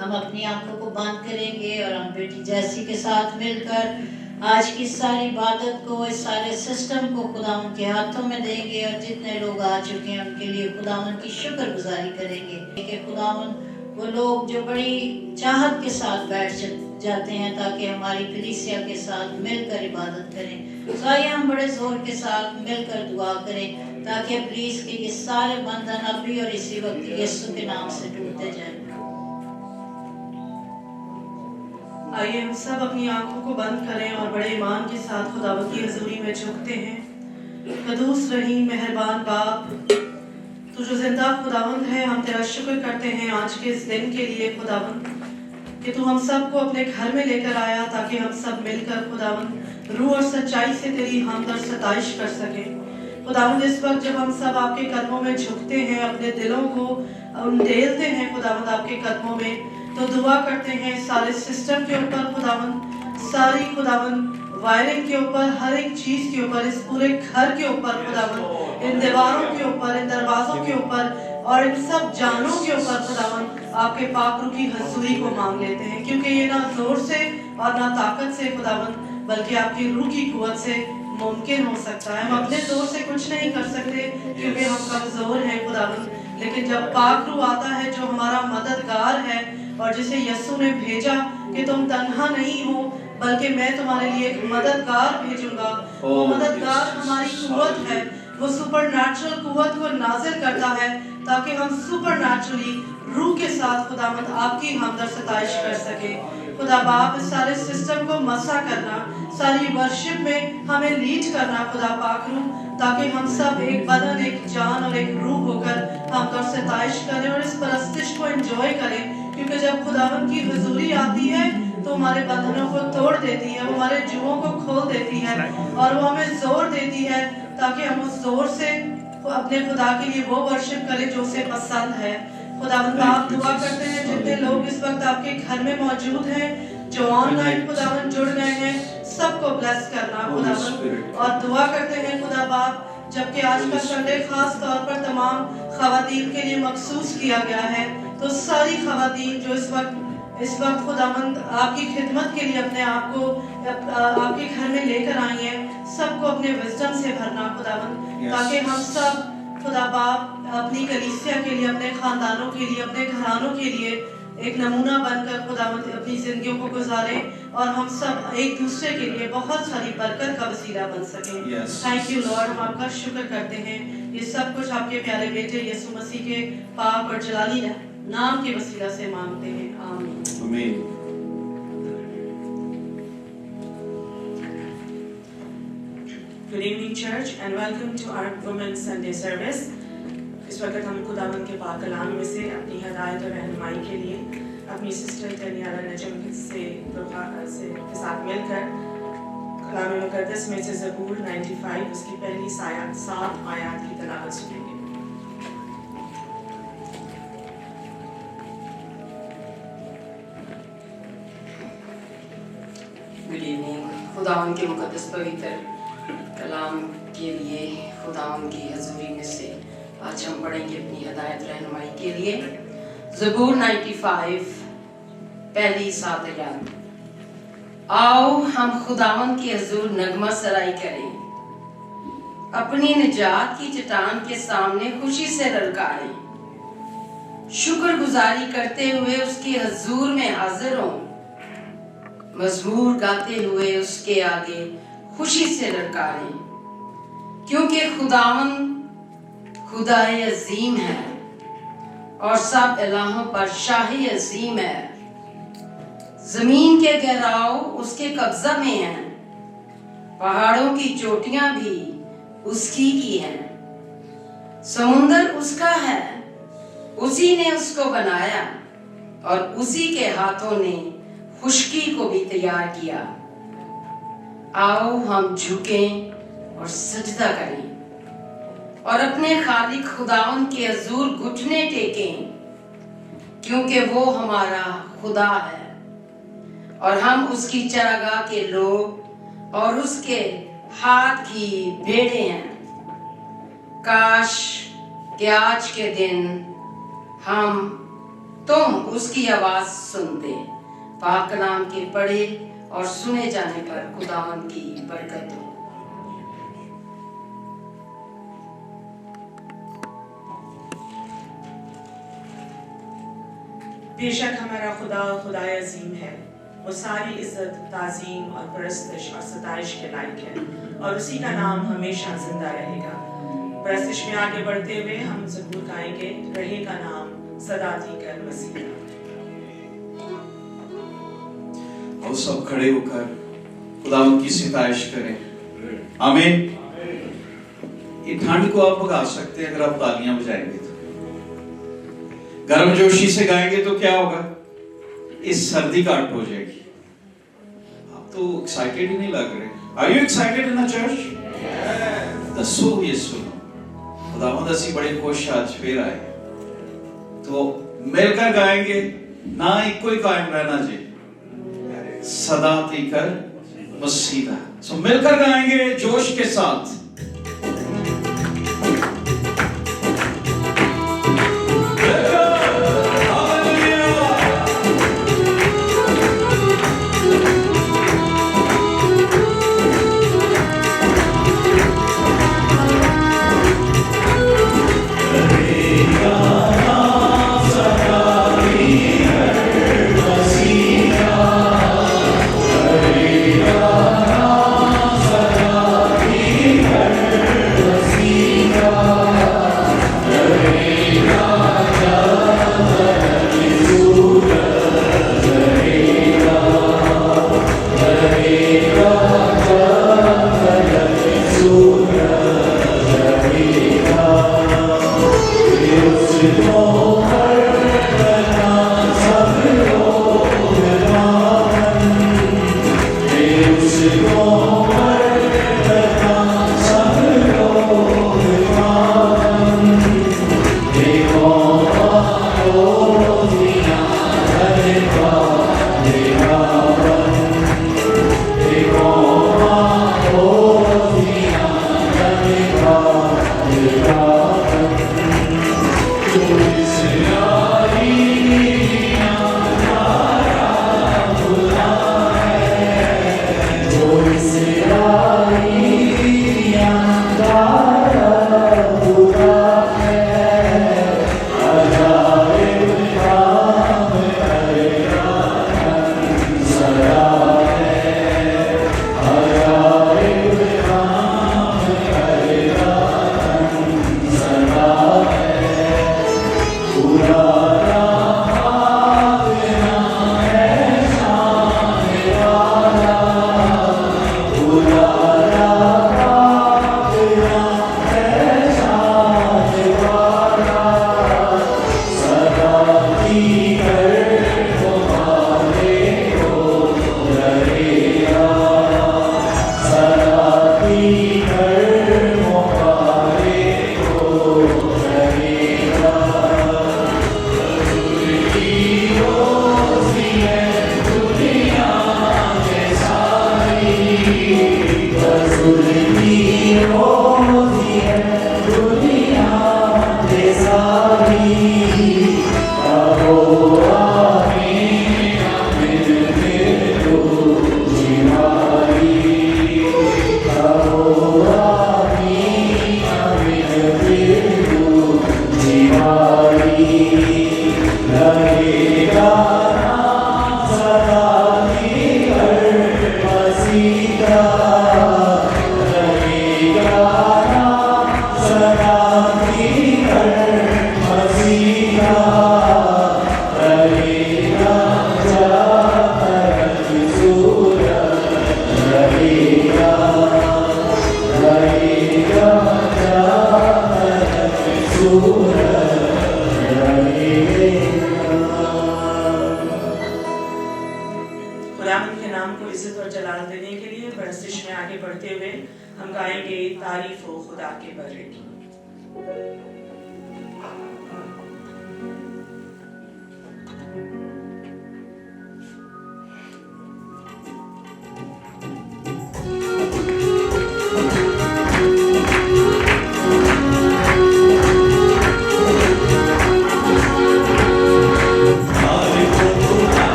ہم اپنی آنکھوں کو بند کریں گے اور ہم بیٹی جیسی کے ساتھ مل کر آج کی ساری عبادت کو، اس سارے سسٹم کو خداوند کے ہاتھوں میں دیں گے، اور جتنے لوگ آ چکے ہیں ان کے لیے خداوند کی شکر گزاری کریں گے کہ خداوند وہ لوگ جو بڑی چاہت کے ساتھ بیٹھ جاتے ہیں تاکہ ہماری کلیسیا کے ساتھ مل کر عبادت کریں، تو آئیے ہم بڑے زور کے ساتھ مل کر دعا کریں تاکہ ابلیس کے یہ سارے بندھن ابھی اور اسی وقت یسوع کے نام سے ٹوٹتے جائیں۔ آئیے ہم سب اپنی آنکھوں کو بند کریں اور بڑے ایمان کے ساتھ خداوند کی حضوری میں جھکتے ہیں۔ قدوس رحیم مہربان باپ، تو جو زندہ خداوند ہے، ہم تیرا شکر کرتے ہیں آج کے اس دن کے لیے خداوند کہ تو ہم سب کو اپنے گھر میں لے کر آیا تاکہ ہم سب مل کر خداوند روح اور سچائی سے تیری حمد اور ستائش کر سکیں۔ خداوند اس وقت جب ہم سب آپ کے قدموں میں جھکتے ہیں، اپنے دلوں کو انڈیلتے ہیں خداوند آپ کے قدموں میں، تو دعا کرتے ہیں سارے سسٹم کے اوپر خداوند، ساری خداوند وائرنگ کے اوپر، ہر ایک چیز کے اوپر، اس پورے گھر کے اوپر خداوند، ان دیواروں کے اوپر، ان دروازوں کے اوپر اور ان سب جانوں کے اوپر خداوند آپ کے پاک روح کی حضوری کو مانگ لیتے ہیں، کیونکہ یہ نہ زور سے اور نہ طاقت سے خداوند بلکہ آپ کی روح کی قوت سے ممکن ہو سکتا ہے۔ ہم اپنے زور سے کچھ نہیں کر سکتے کیونکہ ہم کمزور ہیں خداوند، لیکن جب پاک روح آتا ہے جو ہمارا مددگار ہے اور جسے یسوع نے بھیجا کہ تم تنہا نہیں ہو بلکہ میں تمہارے لیے ایک مددگار بھیجوں گا، وہ مددگار ہماری قوت ہے، وہ سپر نیچرل قوت کو نازل کرتا ہے تاکہ ہم سپر نیچرلی روح کے ساتھ خداوند آپ کی حمد اور ستائش کر سکیں۔ خدا باپ، اس سارے سسٹم کو مسا کرنا، ساری ورشپ میں ہمیں لیڈ کرنا خدا پاک روح، تاکہ ہم سب ایک بدن، ایک جان اور ایک روح ہو کر حمد اور ستائش کریں اور اس پرستش کو انجوائے کریں، کیونکہ جب خداوند کی حضوری آتی ہے تو ہمارے بندھنوں کو توڑ دیتی ہے، وہ ہمارے جوؤں کو کھول دیتی ہے اور وہ ہمیں زور دیتی ہے تاکہ ہم اس زور سے اپنے خدا کے لیے وہ ورشپ کریں جو اسے پسند ہے۔ خداوند آپ دعا کرتے ہیں جتنے لوگ اس وقت آپ کے گھر میں موجود ہیں، جو آن لائن خداوند جڑ گئے ہیں، سب کو بلیس کرنا خداوند، اور دعا کرتے ہیں خدا باپ جبکہ آج کا سنڈے خاص طور پر تمام خواتین کے لیے مخصوص کیا گیا ہے، تو ساری خواتین جو اس وقت خداوند آپ کی خدمت کے لیے اپنے آپ کو آپ کے گھر میں لے کر آئی ہیں، سب کو اپنے وزڈم سے بھرنا خداوند، تاکہ ہم سب خدا باپ اپنی کلیسیا کے لیے، اپنے خاندانوں کے لیے، اپنے گھرانوں کے لیے ایک نمونہ بن کر خداوند اپنی زندگیوں کو گزاریں اور ہم سب ایک دوسرے کے لیے بہت ساری برکت کا وسیلہ بن سکیں۔ تھینک یو لارڈ، ہم آپ کا شکر کرتے ہیں، یہ سب کچھ آپ کے پیارے بیٹے یسوع مسیح کے پاک اور جلالی نام کے وسیلہ سے مانگتے ہیں، آمین۔ Good evening church and welcome to our Women's Sunday service۔ اس وقت ہم خداوند کے پاک کلام میں سے اپنی ہدایت اور رہنمائی کے لیے اپنی سسٹر تنیارہ نجم کے ساتھ مل کر کلام مقدس میں سے زبور 95 اس کی پہلی 7 آیات کی تلاوت سنیں گے۔ Good evening. خداوند کے مقدس پوتر کلام کے لیے خداوند کی حضوری میں سے آج ہم پڑھیں گے اپنی ہدایت رہنمائی کے لیے زبور 95 پہلی 7 آیات۔ آؤ ہم خداوند کے حضور نغمہ سرائی کریں، اپنی نجات کی چٹان کے سامنے خوشی سے للکاریں، شکر گزاری کرتے ہوئے اس کے حضور میں حاضر ہوں، مزمور گاتے ہوئے اس کے آگے خوشی سے للکاریں، کیونکہ خداوند خدائے عظیم ہے اور سب الہوں پر شاہی عظیم ہے۔ زمین کے گہراؤ اس کے قبضہ میں ہیں، پہاڑوں کی چوٹیاں بھی اس کی ہیں، سمندر اس کا ہے، اسی نے اس کو بنایا اور اسی کے ہاتھوں نے خشکی کو بھی تیار کیا۔ آؤ ہم جھکیں اور سجدہ کریں اور اپنے خالق خداوند کے حضور گھٹنے ٹیکیں، کیونکہ وہ ہمارا خدا ہے اور ہم اس کی چراگاہ کے لوگ اور اس کے ہاتھ کی بھیڑیں ہیں۔ کاش کہ آج کے دن ہم तुम उसकी आवाज सुनते। पाक कलाम के पढ़े और सुने जाने पर खुदावन की बरकत हो। बेशक हमारा खुदा खुदाए अजीम है, वो सारी इज्जत, ताजीम और परस्तिश और सताइश के लायक है, और उसी का नाम हमेशा जिंदा रहेगा। परस्तिश में आगे बढ़ते हुए हम ज़रूर गाएंगे, रहेगा नाम सदा थीकर मसीहा। और सब खड़े होकर खुदावंद की सिताइश करें। आमीन। ये ठंड को आप भगा सकते हैं अगर आप तालियां बजाएंगे तो। गर्मजोशी से गाएंगे तो क्या होगा? इस सर्दी काट हो जाएगी। आप तो एक्साइटेड ही नहीं लग रहे। Are you excited in the church? दसो यीशु खुदावंद ਅਸੀਂ बड़े खुश आज फिर आए, तो मिलकर गाएंगे ना इको ही कायम रहना जी, सदा तीकर मसीहा। सो मिलकर गाएंगे जोश के साथ।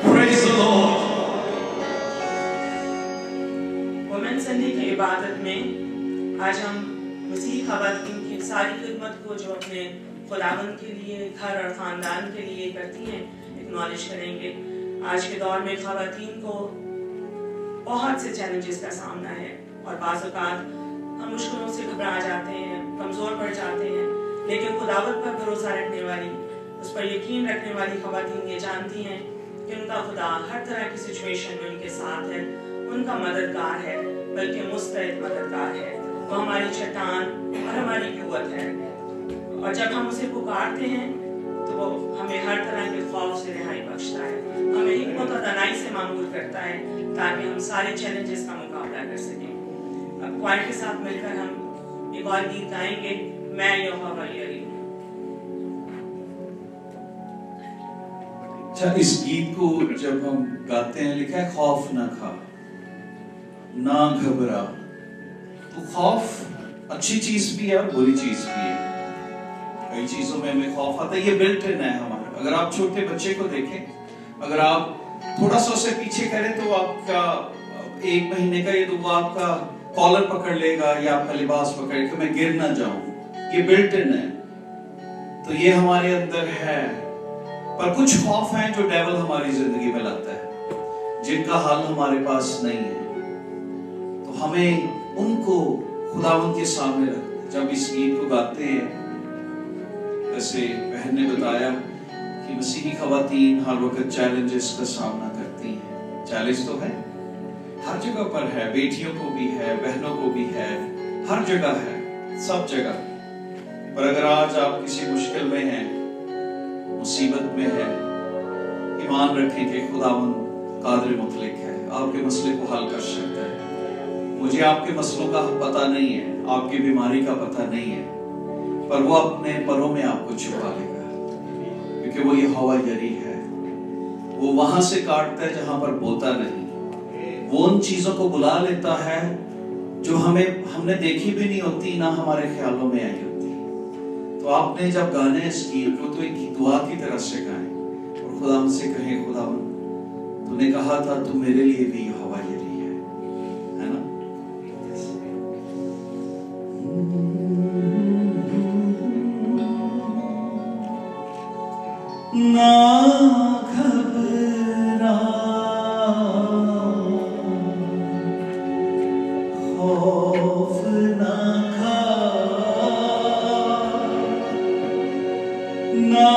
Praise the Lord. Women Sunday की इबादत में आज हम मसीह ख़वातीन की सारी खिदमत को जो अपने खुदावंद के लिए, घर और ख़ानदान के लिए करती हैं, एक्नॉलेज करेंगे। आज के दौर में ख़वातीन को बहुत से चैलेंजेस का सामना है और बाज़ औक़ात हम मुश्किलों से घबरा जाते हैं, कमज़ोर पड़ जाते हैं, लेकिन खुदावंद पर भरोसा रखने वाली, उस पर यकीन रखने वाली ख़वातीन ये जानती हैं कि उनका खुदा हर तरह की सिचुएशन में उनके साथ है, उनका मददगार है, बल्कि मुस्तैद मददगार है। वो हमारी चट्टान और हमारी क़ुव्वत है, और जब हम उसे पुकारते हैं तो वो हमें हर तरह के खौफ से रिहाई बख्शता है, हमें हिम्मत और दानाई से मामूल करता है ताकि हम सारे चैलेंजेस का मुकाबला कर सकें। अब क्वायर के साथ मिलकर हम एक और गीत गाएंगे, मैं यहोवा यरी। अच्छा, इस गीत को जब हम गाते हैं लिखा है खौफ ना खा, ना घबरा। तो खौफ अच्छी चीज भी है और बुरी चीज भी है। कई चीजों में हमें खौफ आता है, ये बिल्ट इन है हमारा। अगर आप छोटे बच्चे को देखें, अगर आप थोड़ा सा उसे पीछे करें तो आपका 1 महीने का ये तो वो आपका कॉलर पकड़ लेगा या आपका लिबास पकड़ के मैं गिर ना जाऊं। ये बिल्ट इन है, तो ये हमारे अंदर है। पर कुछ खौफ हैं जो डेविल हमारी जिंदगी में लाता है, जिनका हल हमारे पास नहीं है। तो हमें उनको खुदावंद के सामने रखते हैं। जब इस गीत को गाते हैं, जैसे बहन ने बताया कि मसीही खवातीन हर वक्त चैलेंजेस का सामना करती हैं। चैलेंज तो है, हर जगह पर है, बेटियों को भी है, बहनों को भी है, हर जगह है, सब जगह। पर अगर आज आप किसी मुश्किल में हैं, मुसीबत में है, ईमान रखें कि खुदावंद कादिर मुतलक है, आपके मसले को हल कर सकता है। मुझे आपके मसलों का पता नहीं है, आपकी बीमारी का पता नहीं है, पर वो अपने परों में आपको छुपा लेगा, क्योंकि वो यहोवा यरी है। वो वहां से काटता है जहां पर बोता नहीं। वो उन चीजों को बुला लेता है जो हमने देखी भी नहीं होती, ना हमारे ख्यालों में आई होती। तो आपने जब गाने इस गीत को तो एक दुआ की तरह से गाएं और खुदा हमसे कहें, खुदावंद तूने कहा था तू मेरे लिए भी यहोवा यरी है ना? ना घबरा, खौफ ना खा, ना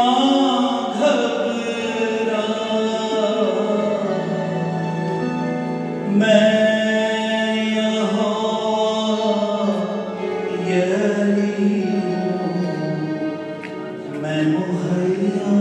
घबरा, मैं यहोवा यरी हूँ, मैं मुहैया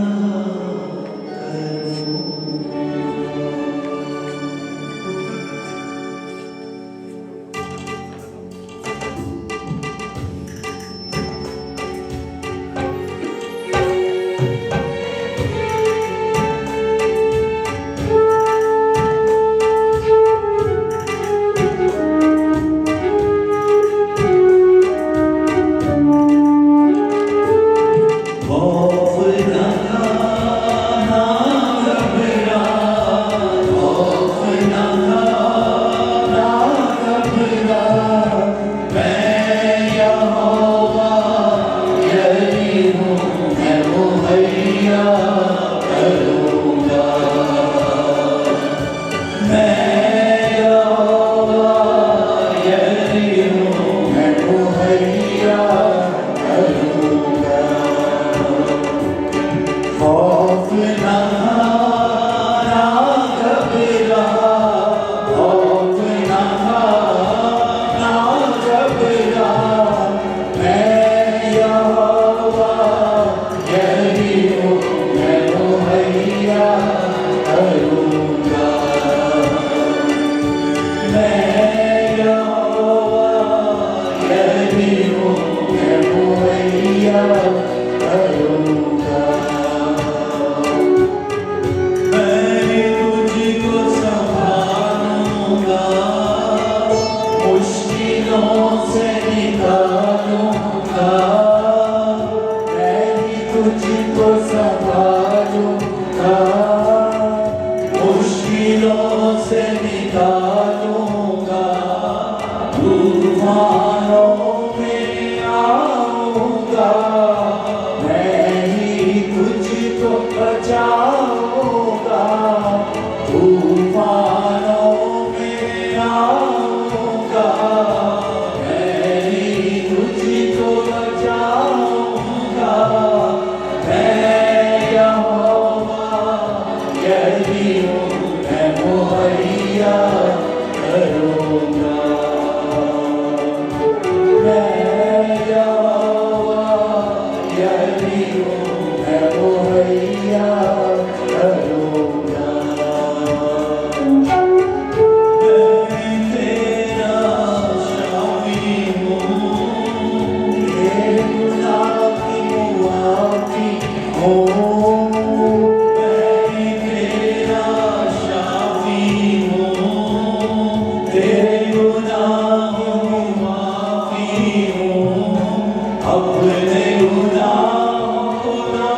अपने गुनाहों को ना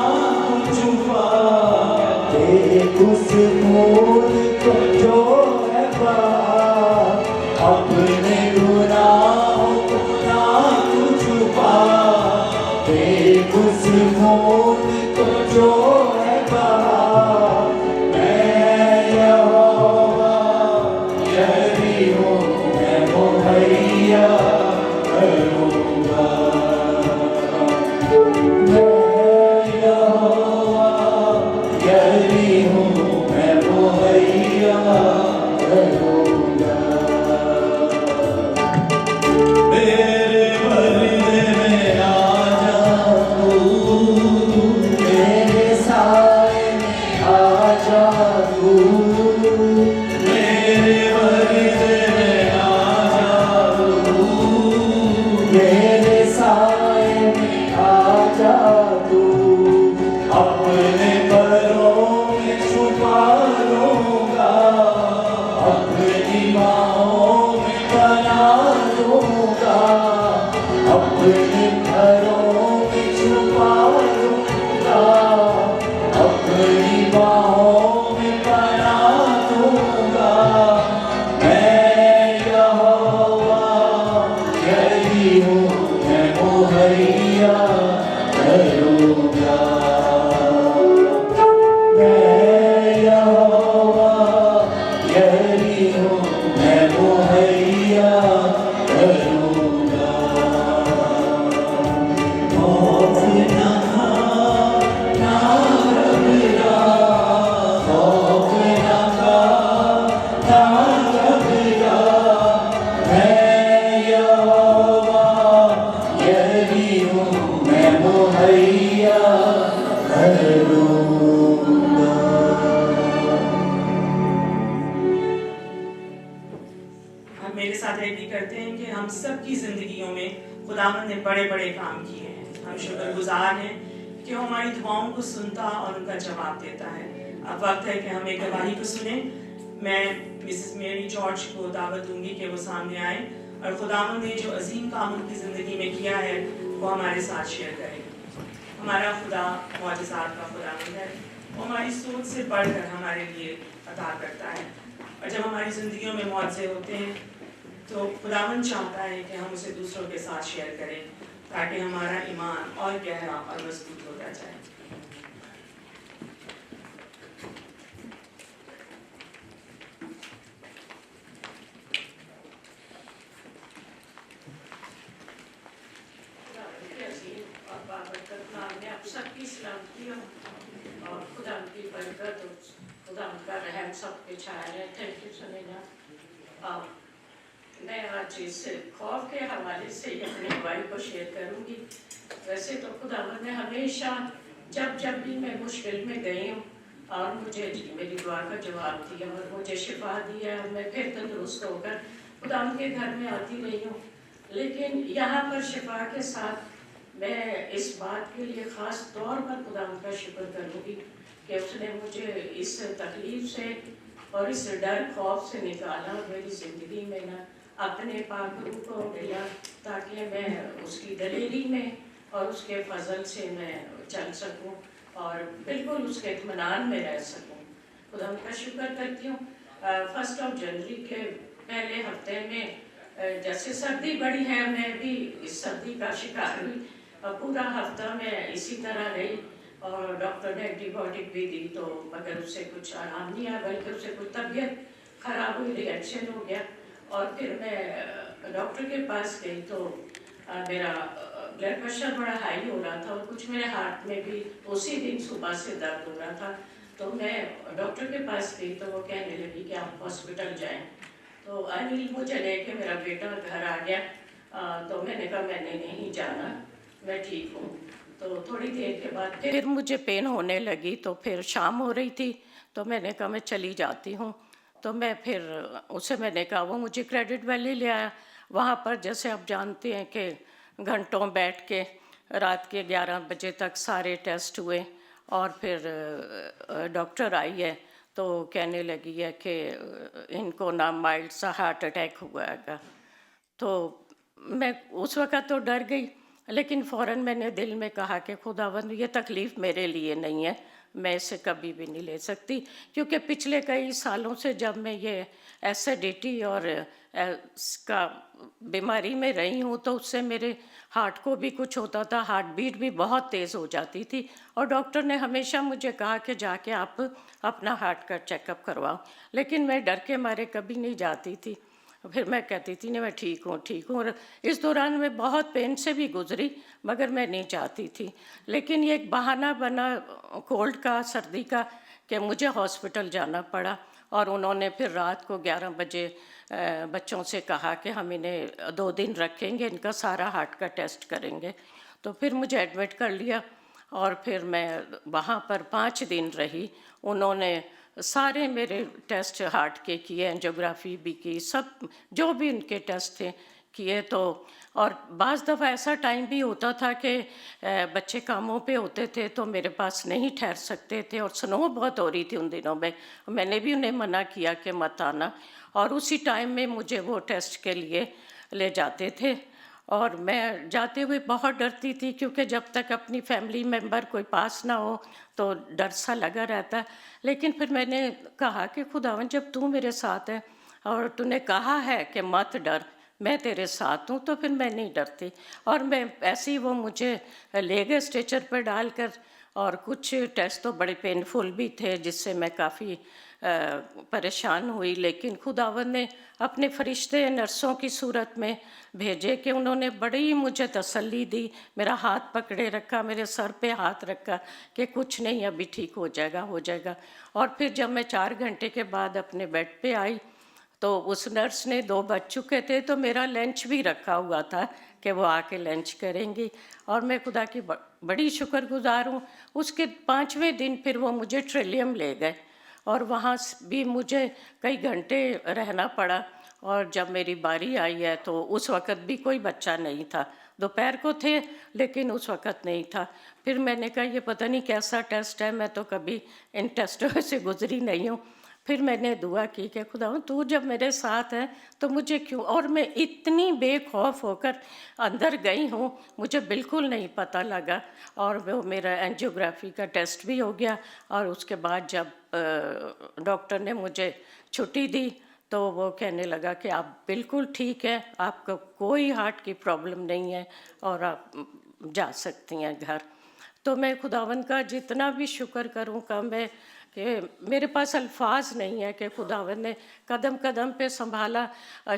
छुपा दे उस खून को जो है पाक, अपने गुनाहों को ना छुपा दे उस खून को जो है पाक। मैं यहोवा यही हूँ, मैं मुहैया करूँगा। मैं यहोवा यही हूँ, मैं मुहैया करूँगा। मेरे पर्दे में आ जा तू, मेरे साए में आ जा तू, मेरे पर्दे में आ जा तू, मेरे साए में आ जा तू। अपने परों में छुपा लूँगा, अपनी बाहों में बना लूँगा, अपने घरों में छुपा लूँगा, अपनी बाहों में बना लूँगा। मैं यहोवा यही हूँ, मैं मुहैया करूँगा। मैं यहोवा यही हूँ, मैं मुहैया करूँगा। खौफ न खा, ना घबरा, खौफ न खा, ना घबरा। मैं यहोवा यही हूँ, मैं मुहैया करूँगा। हम मेरे साथ ये भी करते हैं कि हम सबकी ज़िंदगियों में खुदावंद ने बड़े बड़े काम किए हैं। हम शुक्रगुजार हैं कि वो हमारी दुआओं को सुनता और उनका जवाब देता है। अब वक्त है कि हम एक गवाही को सुने। मैं मिसेस मेरी जॉर्ज को दावत दूंगी कि वो सामने आए और खुदावंद ने जो अजीम काम उनकी ज़िंदगी में किया है वो हमारे साथ शेयर करें। हमारा खुदा मौजज़ात का खुदावंद है, वो हमारी सोच से बढ़कर हमारे लिए अता करता है। और जब हमारी ज़िंदगियों में मुआवजे होते हैं तो खुदावंद चाहता है कि हम उसे दूसरों के साथ शेयर करें ताकि हमारा ईमान और गहरा और मजबूत होता जाए। और बाबरकत नाम में आप सबकी सलामती हो और खुदा की बरकत और खुदा का रहम सब पे छाया रहे। Thank you Sunila. मैं आज इस खौफ के हवाले से अपनी गवाही को शेयर करूंगी। वैसे तो खुदावंद ने हमेशा जब भी मैं मुश्किल में गई हूँ और मुझे मेरी दुआ का जवाब दिया और मुझे शिफा दिया और मैं फिर तंदुरुस्त होकर खुदावंद के घर में आती रही हूँ। लेकिन यहाँ पर शिफा के साथ मैं इस बात के लिए ख़ास तौर पर खुदावंद का शुक्र करूँगी कि उसने मुझे इस तकलीफ से और इस डर खौफ से निकाला और मेरी ज़िंदगी में ना अपने पाक रूह को दिया ताकि मैं उसकी दलेरी में और उसके फजल से मैं चल सकूं और बिल्कुल उसके इत्मीनान में रह सकूं। खुदा का शुक्र करती हूँ। 1 जनवरी के पहले हफ्ते में जैसे सर्दी बढ़ी है, मैं भी इस सर्दी का शिकार हुई। पूरा हफ्ता मैं इसी तरह रही और डॉक्टर ने एंटीबायोटिक भी दी तो मगर उससे कुछ आराम नहीं आया, बल्कि उससे कुछ तबीयत ख़राब हुई, रिएक्शन हो गया। और फिर मैं डॉक्टर के पास गई तो मेरा ब्लड प्रेशर बड़ा हाई हो रहा था और कुछ मेरे हार्ट में भी उसी दिन सुबह से दर्द हो रहा था। तो मैं डॉक्टर के पास गई तो वो कहने लगी कि आप हॉस्पिटल जाएं। तो अनिल मुझे लेके मेरा बेटा घर आ गया। तो मैंने कहा मैंने नहीं जाना, मैं ठीक हूँ। तो थोड़ी देर के बाद फिर मुझे पेन होने लगी। तो फिर शाम हो रही थी तो मैंने कहा मैं चली जाती हूँ। तो मैं फिर उसे मैंने कहा, वो मुझे क्रेडिट वैली ले आया। वहाँ पर जैसे आप जानते हैं कि घंटों बैठ के रात के 11 बजे तक सारे टेस्ट हुए और फिर डॉक्टर आई है तो कहने लगी है कि इनको ना माइल्ड सा हार्ट अटैक हुआ है। तो मैं उस वक़्त तो डर गई, लेकिन फ़ौरन मैंने दिल में कहा कि खुदावंद ये तकलीफ़ मेरे लिए नहीं है, मैं इसे कभी भी नहीं ले सकती, क्योंकि पिछले कई सालों से जब मैं ये एसिडिटी और इसका बीमारी में रही हूँ तो उससे मेरे हार्ट को भी कुछ होता था, हार्ट बीट भी बहुत तेज़ हो जाती थी, और डॉक्टर ने हमेशा मुझे कहा कि जाके आप अपना हार्ट का चेकअप करवाओ, लेकिन मैं डर के मारे कभी नहीं जाती थी। फिर मैं कहती थी नहीं मैं ठीक हूँ, और इस दौरान मैं बहुत पेन से भी गुजरी, मगर मैं नहीं चाहती थी। लेकिन ये एक बहाना बना कोल्ड का, सर्दी का, कि मुझे हॉस्पिटल जाना पड़ा, और उन्होंने फिर रात को 11 बजे बच्चों से कहा कि हम इन्हें 2 दिन रखेंगे, इनका सारा हार्ट का टेस्ट करेंगे। तो फिर मुझे एडमिट कर लिया, और फिर मैं वहाँ पर 5 दिन रही। उन्होंने सारे मेरे टेस्ट हार्ट के किए, एंजियोग्राफी भी की, सब जो भी उनके टेस्ट थे किए। तो और बाज़ दफ़ा ऐसा टाइम भी होता था कि बच्चे कामों पे होते थे तो मेरे पास नहीं ठहर सकते थे, और स्नो बहुत हो रही थी उन दिनों में, मैंने भी उन्हें मना किया कि मत आना, और उसी टाइम में मुझे वो टेस्ट के लिए ले जाते थे। और मैं जाते हुए बहुत डरती थी, क्योंकि जब तक अपनी फैमिली मेम्बर कोई पास ना हो तो डर सा लगा रहता है। लेकिन फिर मैंने कहा कि खुदावन जब तू मेरे साथ है और तूने कहा है कि मत डर, मैं तेरे साथ हूँ, तो फिर मैं नहीं डरती। और मैं ऐसे ही वो मुझे ले गए स्ट्रेचर पर डालकर, और कुछ टेस्ट तो बड़े पेनफुल भी थे जिससे मैं काफ़ी परेशान हुई, लेकिन खुदावन ने अपने फरिश्ते नर्सों की सूरत में भेजे कि उन्होंने बड़ी मुझे तसल्ली दी, मेरा हाथ पकड़े रखा, मेरे सर पे हाथ रखा कि कुछ नहीं, अभी ठीक हो जाएगा, हो जाएगा। और फिर जब मैं 4 घंटे के बाद अपने बेड पे आई तो उस नर्स ने 2 बज चुके थे, तो मेरा लंच भी रखा हुआ था कि वो आके लंच करेंगी, और मैं खुदा की बड़ी शुक्रगुजार हूँ। उसके 5वें दिन फिर वो मुझे ट्रिलियम ले गए, और वहाँ भी मुझे कई घंटे रहना पड़ा। और जब मेरी बारी आई है तो उस वक़्त भी कोई बच्चा नहीं था, दोपहर को थे लेकिन उस वक़्त नहीं था। फिर मैंने कहा ये पता नहीं कैसा टेस्ट है, मैं तो कभी इन टेस्टों से गुजरी नहीं हूँ। फिर मैंने दुआ की कि खुदा तू जब मेरे साथ है तो मुझे क्यों, और मैं इतनी बेखौफ होकर अंदर गई हूँ, मुझे बिल्कुल नहीं पता लगा। और वो मेरा एंजियोग्राफी का टेस्ट भी हो गया, और उसके बाद जब डॉक्टर ने मुझे छुट्टी दी तो वो कहने लगा कि आप बिल्कुल ठीक है, आपको कोई हार्ट की प्रॉब्लम नहीं है और आप जा सकती हैं घर। तो मैं खुदावंद का जितना भी शुक्र करूं कम है, कि मेरे पास अल्फाज नहीं है कि खुदावंद ने कदम कदम पे संभाला।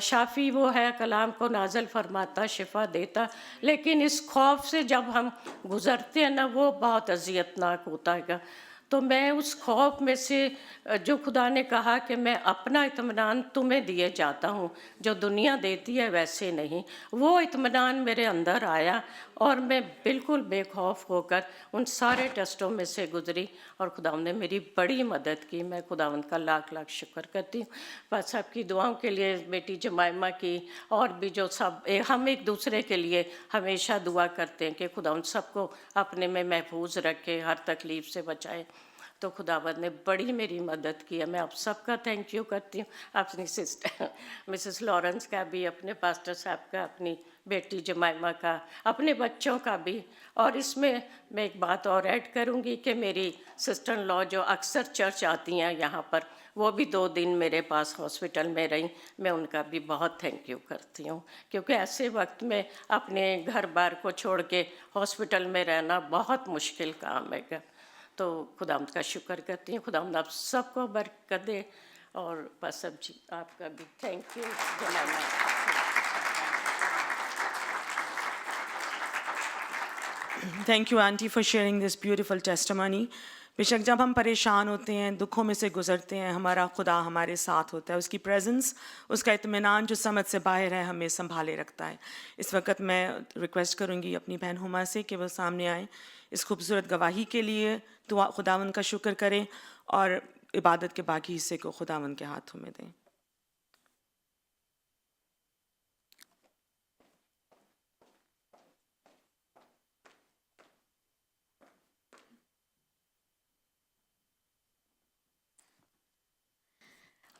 शाफ़ी वो है, कलाम को नाजल फरमाता, शिफा देता, लेकिन इस खौफ से जब हम गुज़रते हैं ना, वो बहुत अजियतनाक होता है। तो मैं उस खौफ में से जो खुदा ने कहा कि मैं अपना इत्मीनान तुम्हें दिए जाता हूँ, जो दुनिया देती है वैसे नहीं, वो इत्मीनान मेरे अंदर आया, और मैं बिल्कुल बेखौफ होकर उन सारे टेस्टों में से गुजरी, और खुदावंद ने मेरी बड़ी मदद की। मैं खुदावंद का लाख लाख शुक्र करती हूँ। बस आपकी दुआओं के लिए, बेटी जमाइमा की, और भी जो सब हम एक दूसरे के लिए हमेशा दुआ करते हैं कि खुदावंद सबको अपने में महफूज रखे, हर तकलीफ़ से बचाए। तो खुदावंद ने बड़ी मेरी मदद की है। मैं आप सबका थैंक यू करती हूँ, अपनी सिस्टर मिसेस लॉरेंस का भी, अपने पास्टर साहब का, अपनी बेटी जमाइमा का, अपने बच्चों का भी। और इसमें मैं एक बात और ऐड करूँगी कि मेरी सिस्टर लॉ जो अक्सर चर्च आती हैं यहाँ पर, वो भी 2 दिन मेरे पास हॉस्पिटल में रहीं, मैं उनका भी बहुत थैंक यू करती हूँ, क्योंकि ऐसे वक्त में अपने घर बार को छोड़ के हॉस्पिटल में रहना बहुत मुश्किल काम है। तो खुदावंद का शुक्र करती हूँ। खुदावंद आप सबको बरकत दे, और बस सब जी आपका भी थैंक यू। जमाना thank you aunty for sharing this beautiful testimony. बेशक जब हम परेशान होते हैं, दुखों में से गुजरते हैं, हमारा खुदा हमारे साथ होता है, उसकी प्रेजेंस, उसका इत्मीनान जो समझ से बाहर है, हमें संभाले रखता है। इस वक्त मैं रिक्वेस्ट करूँगी अपनी बहन हुमा से कि वो सामने आए, इस खूबसूरत गवाही के लिए दुआ खुदावंद का शुक्र करें, और इबादत के बाकी हिस्से को खुदावंद के हाथों में दें।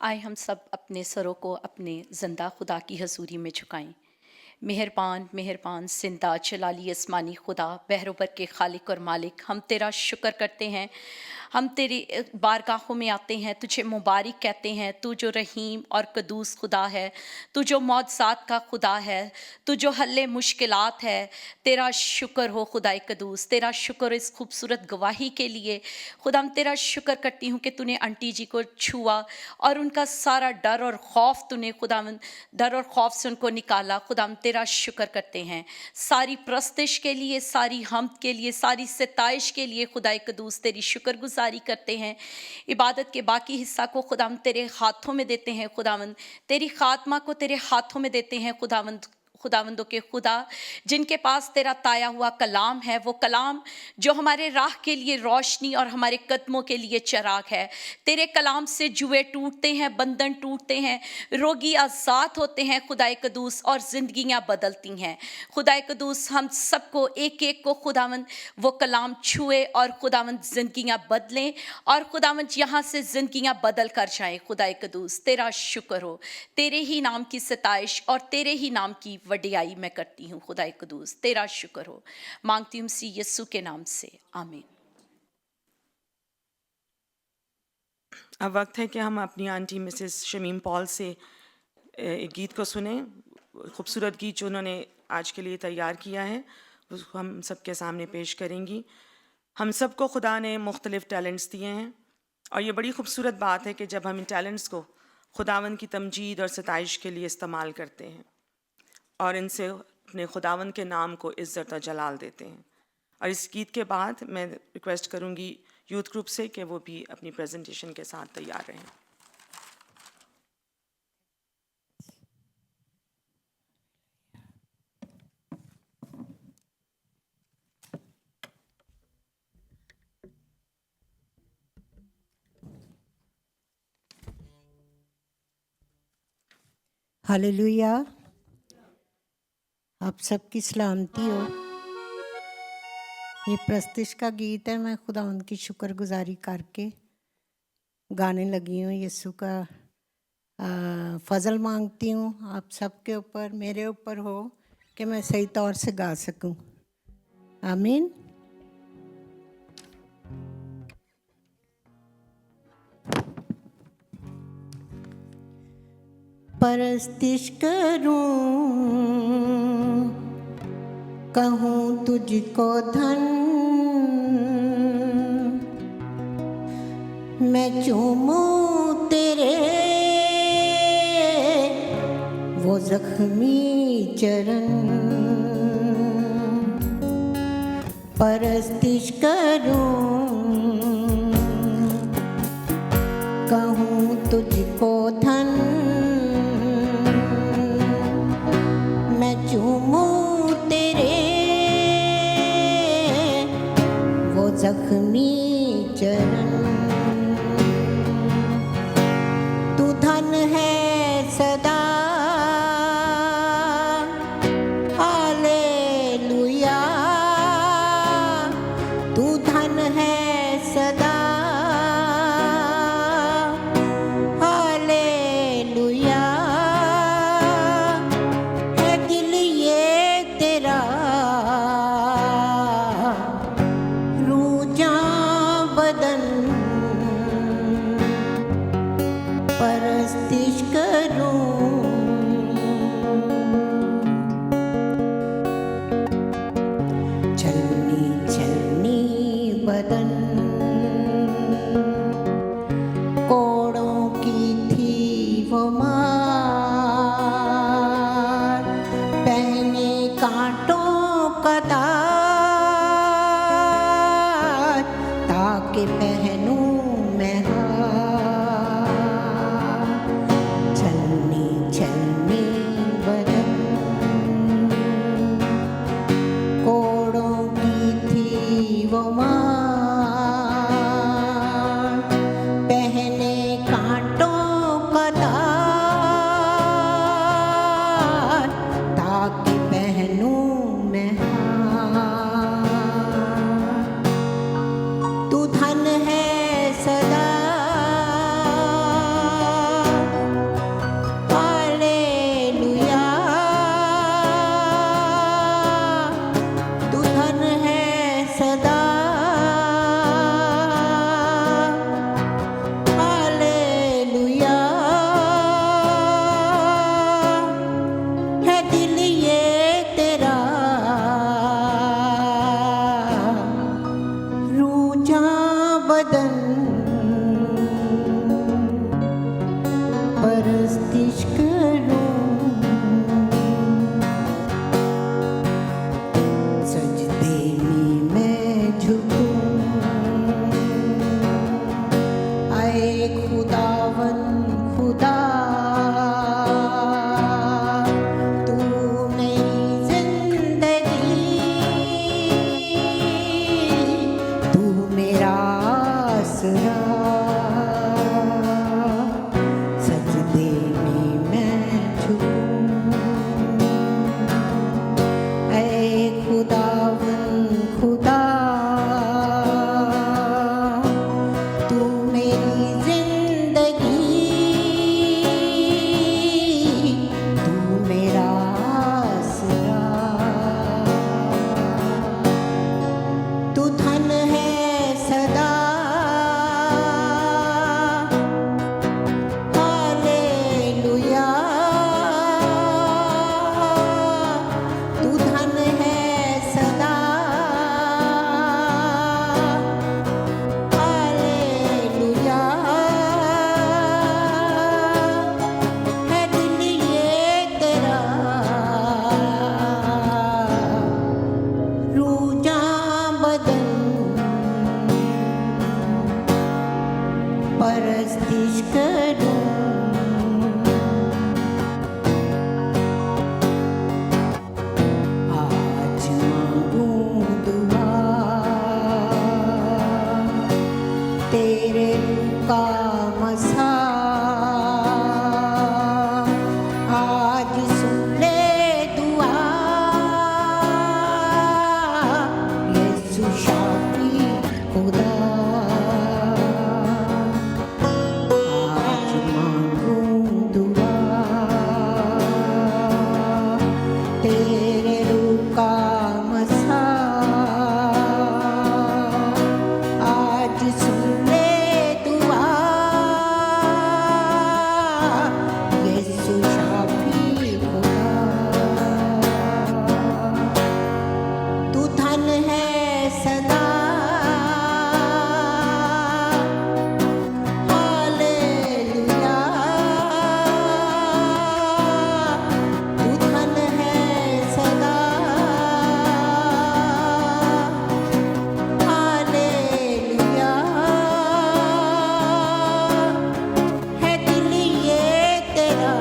आए हम सब अपने सरों को अपने ज़िंदा खुदा की हजूरी में झुकाएं। मेहरबान मेहरबान जिंदा जलाली आसमानी खुदा, बहरों के खालिक और मालिक, हम तेरा शुक्र करते हैं। हम तेरी बारगाहों में आते हैं, तुझे मुबारक कहते हैं। तू जो रहीम और कदूस खुदा है, तू जो मौजज़ात का खुदा है, तू जो हल्ले मुश्किलात है, तेरा शुक्र हो खुदाए कदूस। तेरा शुक्र इस खूबसूरत गवाही के लिए। खुदा हम तेरा शुक्र करती हूँ कि तूने आंटी जी को छुआ और उनका सारा डर और खौफ तूने खुदा डर और खौफ से उनको निकाला। खुदा हम तेरा शुक्र करते हैं सारी प्रस्तिश के लिए, सारी हमद के लिए, सारी सिताइश के लिए। खुदाए कदूस तेरी शुक्रगुजारी करते हैं। इबादत के बाकी हिस्सा को खुदावंद तेरे हाथों में देते हैं। खुदावंद तेरी खात्मा को तेरे हाथों में देते हैं। खुदावंदों के खुदा, जिनके पास तेरा ताया हुआ कलाम है, वो कलाम जो हमारे राह के लिए रोशनी और हमारे कदमों के लिए चराग है। तेरे कलाम से जुए टूटते हैं, बंधन टूटते हैं, रोगी आज़ाद होते हैं खुदाए कदूस, और ज़िंदगियाँ बदलती हैं। खुदाए कदूस हम सबको एक एक को खुदावंद वो कलाम छुए और खुदावंद ज़िंदगियाँ बदलें, और खुदावंद यहाँ से ज़िंदगियाँ बदल कर जाएँ। खुदाए कदूस तेरा शुक्र हो, तेरे ही नाम की सताइश और तेरे ही नाम की वडियाई मैं करती हूँ। खुदाए कदूस तेरा शुक्र हो, मांगती हूँ सी यीशु के नाम से, आमीन। अब वक्त है कि हम अपनी आंटी मिसेस शमीम पॉल से एक गीत को सुने। खूबसूरत गीत जो उन्होंने आज के लिए तैयार किया है, उसको हम सबके सामने पेश करेंगी। हम सबको खुदा ने मुख्तलिफ़ टैलेंट्स दिए हैं, और ये बड़ी खूबसूरत बात है कि जब हम इन टैलेंट्स को खुदावन की तमजीद और सताइश के लिए इस्तेमाल करते हैं और इनसे अपने खुदावन के नाम को इज़्ज़त और जलाल देते हैं। और इस गीत के बाद मैं रिक्वेस्ट करूँगी यूथ ग्रुप से कि वो भी अपनी प्रेजेंटेशन के साथ तैयार रहें। हालेलुया, आप सबकी सलामती हो। ये प्रस्तिश का गीत है। मैं खुदा उनकी शुक्रगुजारी करके गाने लगी हूँ। यीशु का फजल मांगती हूँ आप सबके ऊपर, मेरे ऊपर हो, कि मैं सही तौर से गा सकूँ। आमीन। परस्तिश करूं, कहूँ तुझको धन, मैं चूमूं तेरे वो जख्मी चरण। परस्तिश करूं, कहूँ तुझको धन, मैं चूमूं तेरे वो जख्मी चरण। तू धन है सदा, हालेलुया। तू धन है सदा, हालेलुया। परस्तिश करूं, चलनी चलनी बदन कोड़ों की थी वो मार, पहने कांटों का ताज, ताकि पहनूं मैं तू धन है बदन परस्तिश करूं, सजदे में मैं झुकूं, आए खुदावन खुदा, तू मेरी जिंदगी, तू मेरा आसरा, सजदे में मैं झुकूं, ऐ खुदावन खुदा, तू मेरी जिंदगी, तू मेरा आसरा, तू धन है सदा, हालेलुया, तू धन है सदा, हालेलुया, है दिल ये तेरा, रूजा बदन परस्तिश करूं, आज मांगूं दुआ, तेरे रूह का मसा, आज सुन ले दुआ, यीशु शाफी खुदा, आज मांगूं दुआ, तेरे रूह का मसा, आज सुन ले दुआ, यीशु शाफी खुदा, तू धन है सदा, हालेलुया, तू धन है सदा, हालेलुया, है दिल ये तेरा,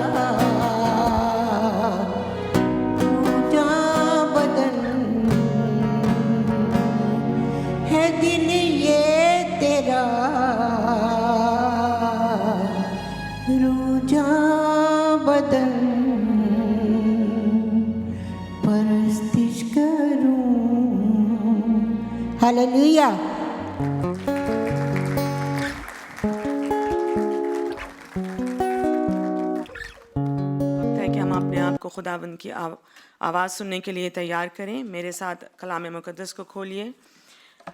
रूजा बदन, है दिल ये तेरा, रूजा बदन परस्तिश करूं, हालेलुया। है कि हम अपने आप को खुदावंद की आवाज़ सुनने के लिए तैयार करें। मेरे साथ कलाम मुक़द्दस को खोलिए।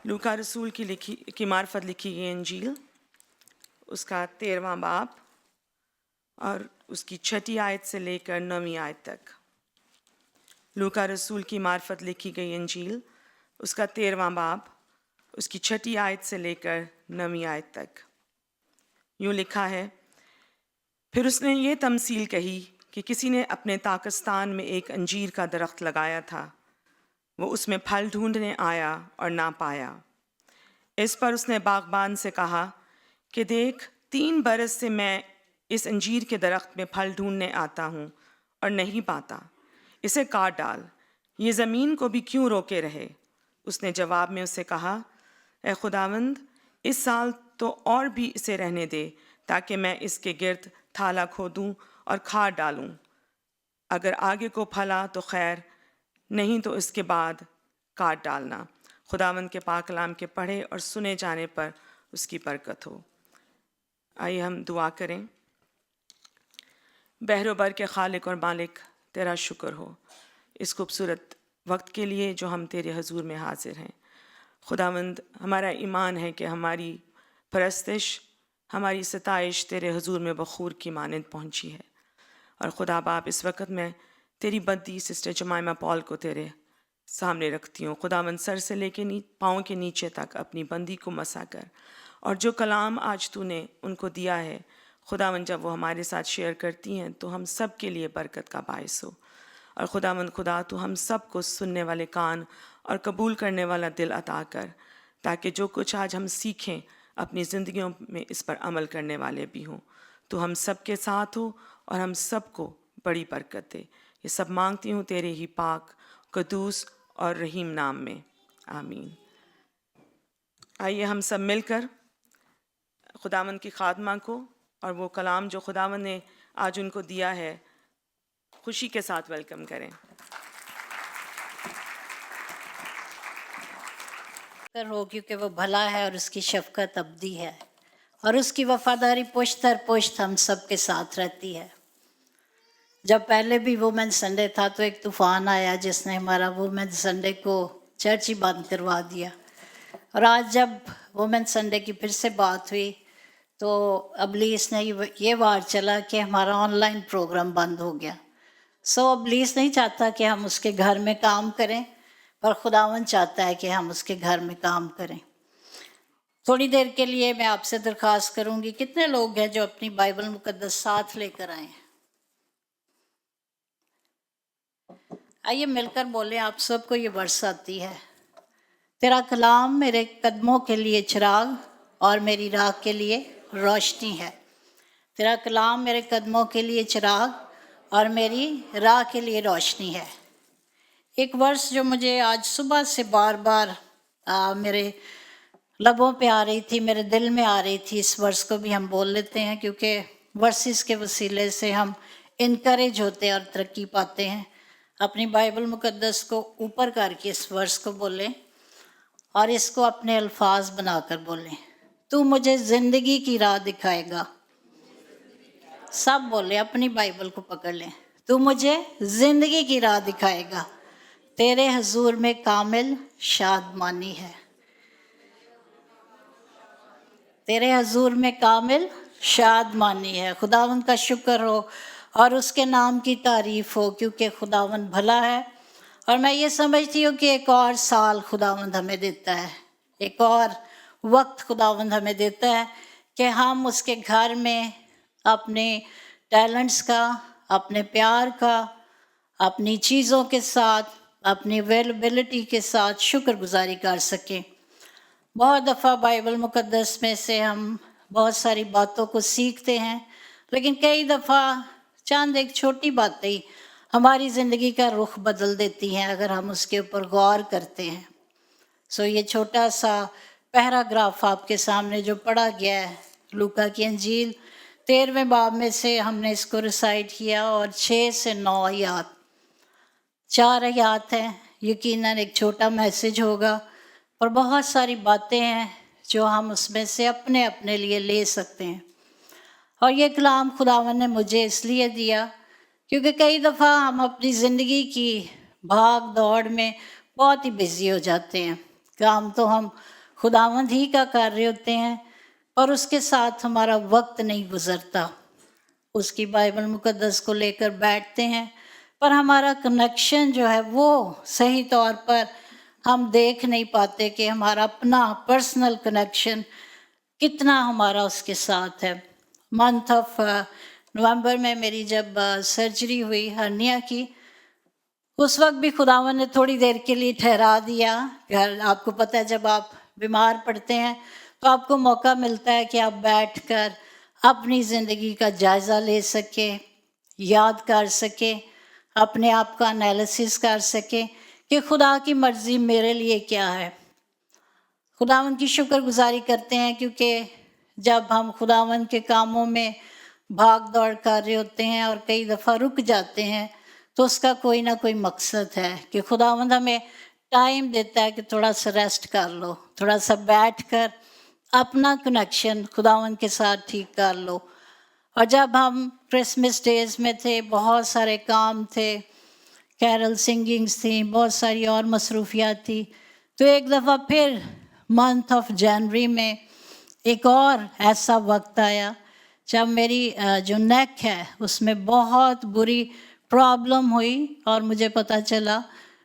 लूका रसूल की मार्फत लिखी गई इंजील, उसका 13वां बाब और उसकी 6ठी आयत से लेकर 9वीं आयत तक। लूका रसूल की मार्फत लिखी गई इंजील, उसका 13वां बाब, उसकी 6ठी आयत से लेकर 9वीं आयत तक। यूँ लिखा है, फिर उसने ये तमसील कही कि किसी ने अपने ताकिस्तान में एक अंजीर का दरख्त लगाया था। वो उसमें फल ढूंढने आया और ना पाया। इस पर उसने बागबान से कहा कि देख, 3 बरस से मैं इस अंजीर के दरख्त में फल ढूंढने आता हूँ और नहीं पाता। इसे काट डाल, ये ज़मीन को भी क्यों रोके रहे। उसने जवाब में उससे कहा, ए खुदावंद, इस साल तो और भी इसे रहने दे, ताकि मैं इसके गिर्द थाला खोदूं और खाद डालूं। अगर आगे को फला तो खैर, नहीं तो इसके बाद काट डालना। खुदावंद के पाक कलाम के पढ़े और सुने जाने पर उसकी बरकत हो। आइए हम दुआ करें। बहरोबर के खालिक और मालिक, तेरा शुक्र हो इस खूबसूरत वक्त के लिए जो हम तेरे हजूर में हाजिर हैं। खुदावंद, हमारा ईमान है कि हमारी परस्तिश, हमारी सताइश तेरे हजूर में बखूर की मानंद पहुंची है। और खुदा बाप, इस वक्त मैं तेरी बद्दी सिस्टर जमाइमा पॉल को तेरे सामने रखती हूँ। खुदावंद, सर से लेके पाँव के नीचे तक अपनी बंदी को मसा कर اور جو کلام آج تو نے ان کو دیا ہے خداوند جب وہ ہمارے ساتھ شیئر کرتی ہیں تو ہم سب کے لیے برکت کا باعث ہو. اور خداوند خدا تو ہم سب کو سننے والے کان اور قبول کرنے والا دل عطا کر، تاکہ جو کچھ آج ہم سیکھیں اپنی زندگیوں میں اس پر عمل کرنے والے بھی ہوں. تو ہم سب کے ساتھ ہو اور ہم سب کو بڑی برکت دے. یہ سب مانگتی ہوں تیرے ہی پاک، قدوس اور رحیم نام میں، آمین. آئیے ہم سب مل کر خداوند کی خادمہ کو اور وہ کلام جو خداوند نے آج ان کو دیا ہے خوشی کے ساتھ ویلکم کریں. ہو کیونکہ وہ بھلا ہے اور اس کی شفقت ابدی ہے اور اس کی وفاداری پشت در پشت ہم سب کے ساتھ رہتی ہے. جب پہلے بھی وومن سنڈے تھا تو ایک طوفان آیا جس نے ہمارا وومن سنڈے کو چرچ ہی بند کروا دیا، اور آج جب وومن سنڈے کی پھر سے بات ہوئی تو ابلیس نے یہ وار چلا کہ ہمارا آن لائن پروگرام بند ہو گیا. ابلیس نہیں چاہتا کہ ہم اس کے گھر میں کام کریں، پر خداوند چاہتا ہے کہ ہم اس کے گھر میں کام کریں. تھوڑی دیر کے لیے میں آپ سے درخواست کروں گی، کتنے لوگ ہیں جو اپنی بائبل مقدس ساتھ لے کر آئیں؟ آئیے مل کر بولیں. آپ سب کو یہ ورس آتی ہے: تیرا کلام میرے قدموں کے لیے چراغ اور میری راہ کے لیے روشنی ہے. تیرا کلام میرے قدموں کے لیے چراغ اور میری راہ کے لیے روشنی ہے. ایک ورس جو مجھے آج صبح سے بار بار میرے لبوں پہ آ رہی تھی، میرے دل میں آ رہی تھی، اس ورس کو بھی ہم بول لیتے ہیں کیونکہ ورسز کے وسیلے سے ہم انکریج ہوتے ہیں اور ترقی پاتے ہیں. اپنی بائبل مقدس کو اوپر کر کے اس ورس کو بولیں اور اس کو اپنے الفاظ بنا کر بولیں: تو مجھے زندگی کی راہ دکھائے گا. سب بولیں، اپنی بائبل کو پکڑ لیں. تو مجھے زندگی کی راہ دکھائے گا، تیرے حضور میں کامل شادمانی ہے. تیرے حضور میں کامل شادمانی ہے. خداوند کا شکر ہو اور اس کے نام کی تعریف ہو، کیونکہ خداوند بھلا ہے. اور میں یہ سمجھتی ہوں کہ ایک اور سال خداوند ہمیں دیتا ہے، ایک اور وقت خداوند ہمیں دیتا ہے کہ ہم اس کے گھر میں اپنے ٹیلنٹس کا، اپنے پیار کا، اپنی چیزوں کے ساتھ، اپنی اویلیبلٹی کے ساتھ شکر گزاری کر سکیں. بہت دفعہ بائبل مقدس میں سے ہم بہت ساری باتوں کو سیکھتے ہیں، لیکن کئی دفعہ چند ایک چھوٹی باتیں ہماری زندگی کا رخ بدل دیتی ہیں اگر ہم اس کے اوپر غور کرتے ہیں. یہ چھوٹا سا پیراگراف آپ کے سامنے جو پڑھا گیا ہے لوکا کی انجیل 13ویں باب میں سے ہم نے اس کو ریسائٹ کیا، اور 6 سے 9 آیات، 4 آیات ہیں. یقیناً ایک چھوٹا میسج ہوگا، اور بہت ساری باتیں ہیں جو ہم اس میں سے اپنے اپنے لیے لے سکتے ہیں. اور یہ کلام خداوند نے مجھے اس لیے دیا کیونکہ کئی دفعہ ہم اپنی زندگی کی بھاگ دوڑ میں بہت ہی بزی ہو جاتے ہیں. کام تو ہم خداوند ہی کا کر رہے ہوتے ہیں، اور اس کے ساتھ ہمارا وقت نہیں گزرتا. اس کی بائبل مقدس کو لے کر بیٹھتے ہیں، پر ہمارا کنیکشن جو ہے وہ صحیح طور پر ہم دیکھ نہیں پاتے کہ ہمارا اپنا پرسنل کنیکشن کتنا ہمارا اس کے ساتھ ہے. منتھ آف نومبر میں میری جب سرجری ہوئی ہرنیا کی، اس وقت بھی خداوند نے تھوڑی دیر کے لیے ٹھہرا دیا. آپ کو پتہ ہے جب آپ بیمار پڑتے ہیں تو آپ کو موقع ملتا ہے کہ آپ بیٹھ کر اپنی زندگی کا جائزہ لے سکیں، یاد کر سکیں، اپنے آپ کا انالیسس کر سکیں کہ خدا کی مرضی میرے لیے کیا ہے. خداوند کی شکر گزاری کرتے ہیں کیونکہ جب ہم خداوند کے کاموں میں بھاگ دوڑ کر رہے ہوتے ہیں اور کئی دفعہ رک جاتے ہیں تو اس کا کوئی نہ کوئی مقصد ہے کہ خداوند ہمیں ٹائم دیتا ہے کہ تھوڑا سا ریسٹ کر لو، تھوڑا سا بیٹھ کر اپنا کنیکشن خداوند کے ساتھ ٹھیک کر لو. اور جب ہم کرسمس ڈیز میں تھے، بہت سارے کام تھے، کیرل سنگنگز تھیں، بہت ساری اور مصروفیات تھی، تو ایک دفعہ پھر منتھ آف جنوری میں ایک اور ایسا وقت آیا جب میری جو نیک ہے اس میں بہت بری پرابلم ہوئی، اور مجھے پتہ چلا،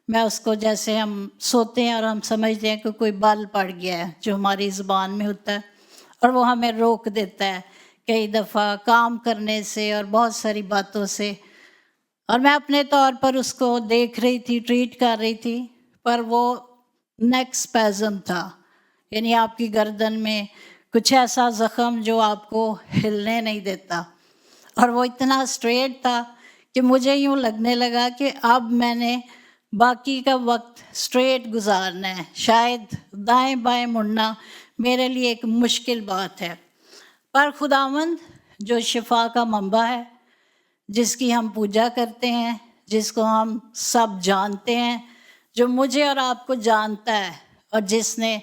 میں اس کو جیسے ہم سوتے ہیں اور ہم سمجھتے ہیں کہ کوئی بل پڑ گیا ہے جو ہماری زبان میں ہوتا ہے، और वो हमें रोक देता है कई दफ़ा काम करने से और बहुत सारी बातों से। और मैं अपने तौर पर उसको देख रही थी, ट्रीट कर रही थी, पर वो नेक स्पैज़म था, यानी आपकी गर्दन में कुछ ऐसा ज़ख़म जो आपको हिलने नहीं देता। और वो इतना स्ट्रेट था कि मुझे यूँ लगने लगा कि अब मैंने बाकी का वक्त स्ट्रेट गुजारना है, शायद दाएं बाएं मुड़ना मेरे लिए एक मुश्किल बात है। पर खुदावंद जो शिफा का मंबा है, जिसकी हम पूजा करते हैं, जिसको हम सब जानते हैं, जो मुझे और आपको जानता है, और जिसने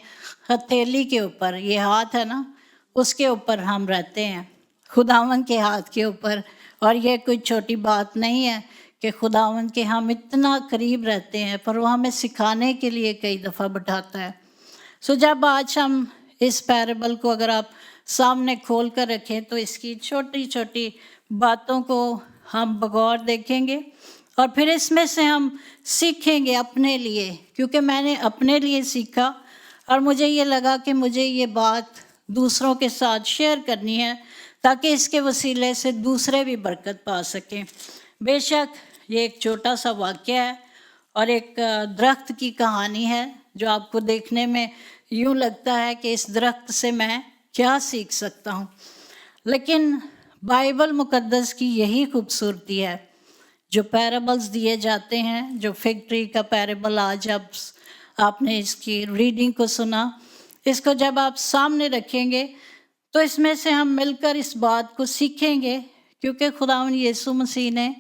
हथेली के ऊपर, ये हाथ है ना, उसके ऊपर हम रहते हैं, खुदावंद के हाथ के ऊपर। और ये कोई छोटी बात नहीं है कि खुदावंद के हम इतना करीब रहते हैं, पर वो हमें सिखाने के लिए कई दफ़ा बिठाता है। सो जब आज हम इस पैराबल को अगर आप सामने खोल कर रखें तो इसकी छोटी छोटी बातों को हम बगौर देखेंगे और फिर इसमें से हम सीखेंगे अपने लिए, क्योंकि मैंने अपने लिए सीखा और मुझे ये लगा कि मुझे ये बात दूसरों के साथ शेयर करनी है ताकि इसके वसीले से दूसरे भी बरकत पा सकें। बेशक ये एक छोटा सा वाक़या है और एक दरख्त की कहानी है जो आपको देखने में यूँ लगता है कि इस दरख्त से मैं क्या सीख सकता हूँ, लेकिन बाइबल मुक़द्दस की यही खूबसूरती है। जो पैराबल्स दिए जाते हैं, जो फिग ट्री का पैराबल आज अब आपने इसकी रीडिंग को सुना, इसको जब आप सामने रखेंगे तो इसमें से हम मिलकर इस बात को सीखेंगे, क्योंकि खुदावंद यीशु मसीह ने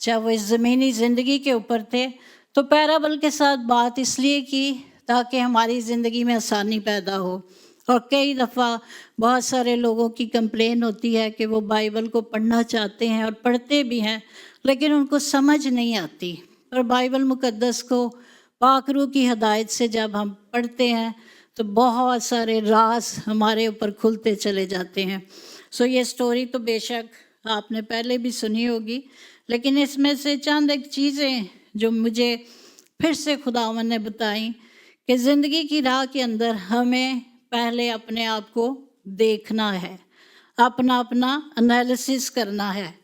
जब वो इस ज़मीनी ज़िंदगी के ऊपर थे तो पैराबल के साथ बात इसलिए की ताकि हमारी ज़िंदगी में आसानी पैदा हो। और कई दफ़ा बहुत सारे लोगों की कंप्लेन होती है कि वो बाइबल को पढ़ना चाहते हैं और पढ़ते भी हैं, लेकिन उनको समझ नहीं आती। और बाइबल मुक़द्दस को पाक रूह की हदायत से जब हम पढ़ते हैं तो बहुत सारे राज हमारे ऊपर खुलते चले जाते हैं। सो ये स्टोरी तो बेशक आपने पहले भी सुनी होगी, लेकिन इसमें से चंद एक चीज़ें जो मुझे फिर से खुदावंद ने बताई कि ज़िंदगी की राह के अंदर हमें पहले अपने आप को देखना है, अपना एनालिसिस करना है।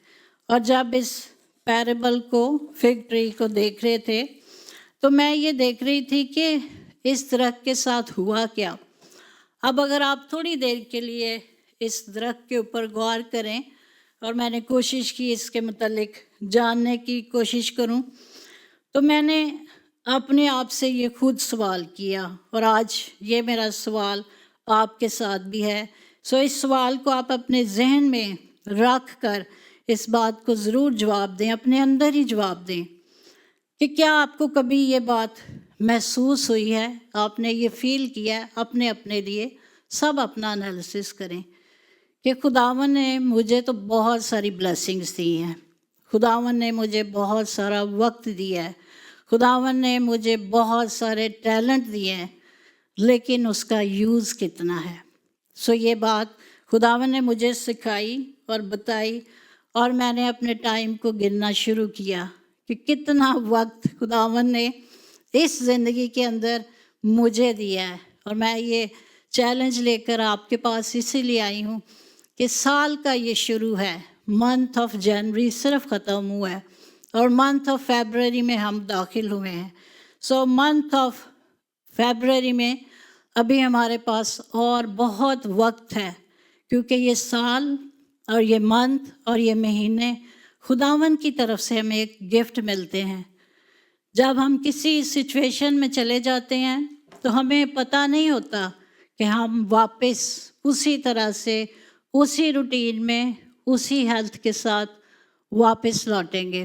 और जब इस पैराबल को, फिग ट्री को देख रहे थे तो मैं ये देख रही थी कि इस दरख्त के साथ हुआ क्या। अब अगर आप थोड़ी देर के लिए इस दरख्त के ऊपर गौर करें, और मैंने कोशिश की इसके मतलब जानने की कोशिश करूं, तो मैंने अपने आप से ये खुद सवाल किया और आज ये मेरा सवाल आपके साथ भी है। सो इस सवाल को आप अपने जहन में रख कर इस बात को ज़रूर जवाब दें, अपने अंदर ही जवाब दें कि क्या आपको कभी ये बात महसूस हुई है, आपने ये फ़ील किया है अपने अपने लिए। सब अपना एनालिसिस करें कि खुदावन ने मुझे तो बहुत सारी ब्लेसिंग्स दी हैं, खुदावन ने मुझे बहुत सारा वक्त दिया है, खुदावन ने मुझे बहुत सारे टैलेंट दिए हैं, लेकिन उसका यूज़ कितना है। सो ये बात खुदावन ने मुझे सिखाई और बताई, और मैंने अपने टाइम को गिनना शुरू किया कि कितना वक्त खुदावन ने इस ज़िंदगी के अंदर मुझे दिया है। और मैं ये चैलेंज लेकर आपके पास इसीलिए आई हूँ कि साल का ये शुरू है, मंथ ऑफ जनवरी सिर्फ ख़त्म हुआ है और मंथ ऑफ फरवरी में हम दाखिल हुए हैं। सो मंथ ऑफ फरवरी में अभी हमारे पास और बहुत वक्त है, क्योंकि ये साल और ये मंथ और ये महीने खुदावन की तरफ से हमें एक गिफ्ट मिलते हैं। जब हम किसी सिचुएशन में चले जाते हैं तो हमें पता नहीं होता कि हम वापस उसी तरह से, उसी रूटीन में, उसी हेल्थ के साथ वापस लौटेंगे।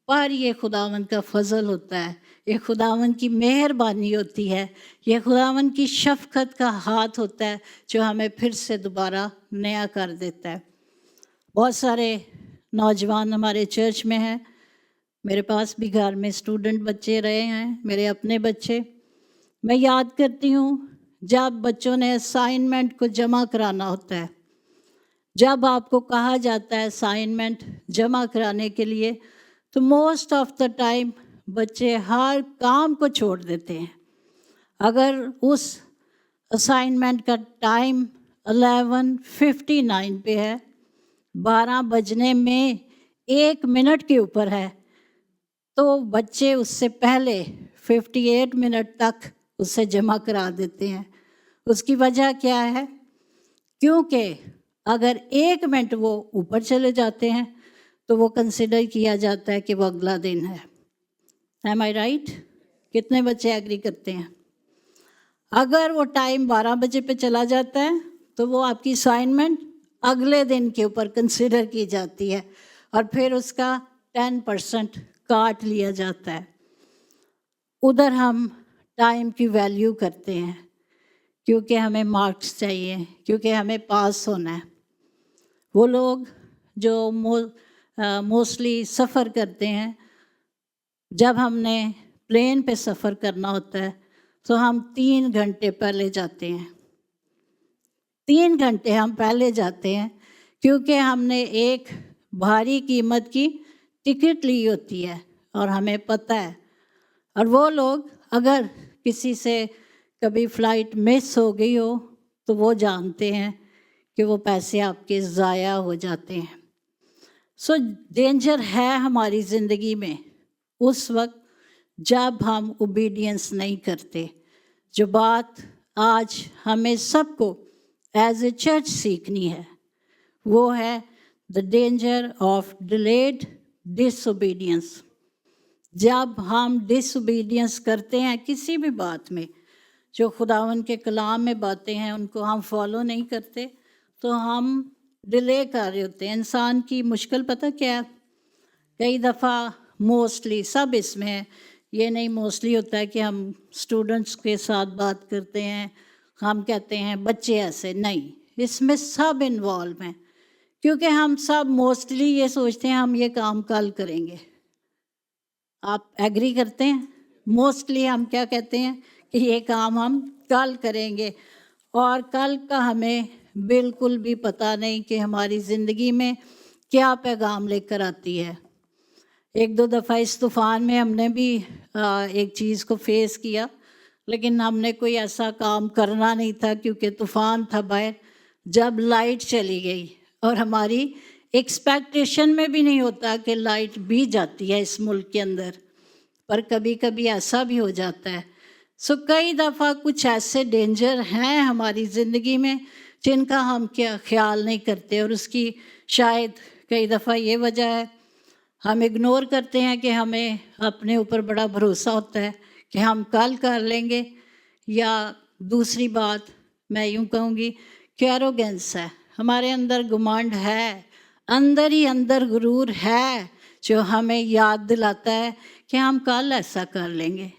पर ये खुदावन का फजल होता है, ये खुदावन की मेहरबानी होती है, ये खुदावन की शफ़क़त का हाथ होता है जो हमें फिर से दोबारा नया कर देता है। बहुत सारे नौजवान हमारे चर्च में हैं, मेरे पास भी घर में स्टूडेंट बच्चे रहे हैं, मेरे अपने बच्चे। मैं याद करती हूँ जब बच्चों ने असाइनमेंट को जमा कराना होता है, जब आपको कहा जाता है असाइनमेंट जमा कराने के लिए, तो मोस्ट ऑफ द टाइम बच्चे हर काम को छोड़ देते हैं। अगर उस असाइनमेंट का टाइम 11:59 पे है, 12 बजने में 1 मिनट के ऊपर है, तो बच्चे उससे पहले 58 मिनट तक उसे जमा करा देते हैं। उसकी वजह क्या है? क्योंकि अगर 1 मिनट वो ऊपर चले जाते हैं तो वो कंसिडर किया जाता है कि वो अगला दिन है। एम आई राइट? कितने बच्चे एग्री करते हैं? अगर वो टाइम 12 बजे पे चला जाता है तो वो आपकी असाइनमेंट अगले दिन के ऊपर कंसिडर की जाती है और फिर उसका 10% काट लिया जाता है। उधर हम टाइम की वैल्यू करते हैं क्योंकि हमें मार्क्स चाहिए, क्योंकि हमें पास होना है। वो लोग जो मोस्टली सफ़र करते हैं, जब हमने प्लेन पे सफ़र करना होता है तो हम 3 घंटे पहले जाते हैं। 3 घंटे हम पहले जाते हैं क्योंकि हमने एक भारी कीमत की टिकट ली होती है और हमें पता है। और वो लोग अगर किसी से कभी फ़्लाइट मिस हो गई हो तो वो जानते हैं कि वो पैसे आपके ज़ाया हो जाते हैं। सो डेंजर है हमारी ज़िंदगी में उस वक्त जब हम ओबीडियंस नहीं करते। जो बात आज हमें सबको एज ए चर्च सीखनी है वो है the danger of delayed disobedience. जब हम डिसोबीडियंस करते हैं किसी भी बात में, जो खुदावन के कलाम में बातें हैं उनको हम फॉलो नहीं करते तो हम डिले कर रहे होते हैं। इंसान की मुश्किल पता क्या है? कई दफ़ा मोस्टली सब इसमें है, ये नहीं मोस्टली होता है कि हम स्टूडेंट्स के साथ बात करते हैं, हम कहते हैं बच्चे ऐसे नहीं, इसमें सब इन्वॉल्व हैं क्योंकि हम सब मोस्टली ये सोचते हैं हम ये काम कल करेंगे। आप एग्री करते हैं? मोस्टली हम क्या कहते हैं कि ये काम हम कल करेंगे और कल का हमें बिल्कुल भी पता नहीं कि हमारी ज़िंदगी में क्या पैगाम लेकर आती है। 1-2 दफ़ा इस तूफ़ान में हमने भी एक चीज़ को फेस किया, लेकिन हमने कोई ऐसा काम करना नहीं था क्योंकि तूफ़ान था बाहर। जब लाइट चली गई और हमारी एक्सपेक्टेशन में भी नहीं होता कि लाइट भी जाती है इस मुल्क के अंदर, पर कभी कभी ऐसा भी हो जाता है। सो कई दफ़ा कुछ ऐसे डेंजर हैं हमारी ज़िंदगी में जिनका हम क्या ख्याल नहीं करते और उसकी शायद कई दफ़ा ये वजह है हम इग्नोर करते हैं कि हमें अपने ऊपर बड़ा भरोसा होता है कि हम कल कर लेंगे, या दूसरी बात मैं यूँ कहूँगी कि एरोगेंस है, हमारे अंदर घमंड है, अंदर ही अंदर गुरूर है जो हमें याद दिलाता है कि हम कल ऐसा कर लेंगे।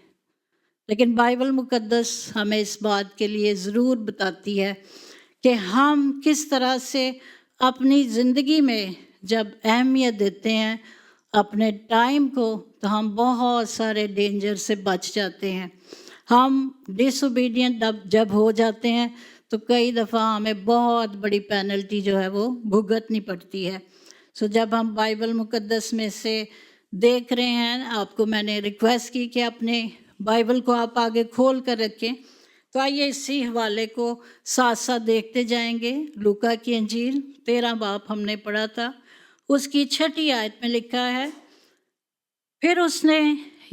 लेकिन बाइबल मुकद्दस हमें इस बात के लिए ज़रूर बताती है कि हम किस तरह से अपनी ज़िंदगी में जब अहमियत देते हैं अपने टाइम को तो हम बहुत सारे डेंजर से बच जाते हैं। हम डिसोबीडियंट जब हो जाते हैं तो कई दफ़ा हमें बहुत बड़ी पेनल्टी जो है वो भुगतनी पड़ती है। सो जब हम बाइबल मुकद्दस में से देख रहे हैं, आपको मैंने रिक्वेस्ट की कि अपने बाइबल को आप आगे खोल कर रखें, तो आइए इसी हवाले को साथ साथ देखते जाएंगे। लूका की इंजील 13 बाब हमने पढ़ा था, उसकी 6ठी आयत में लिखा है, फिर उसने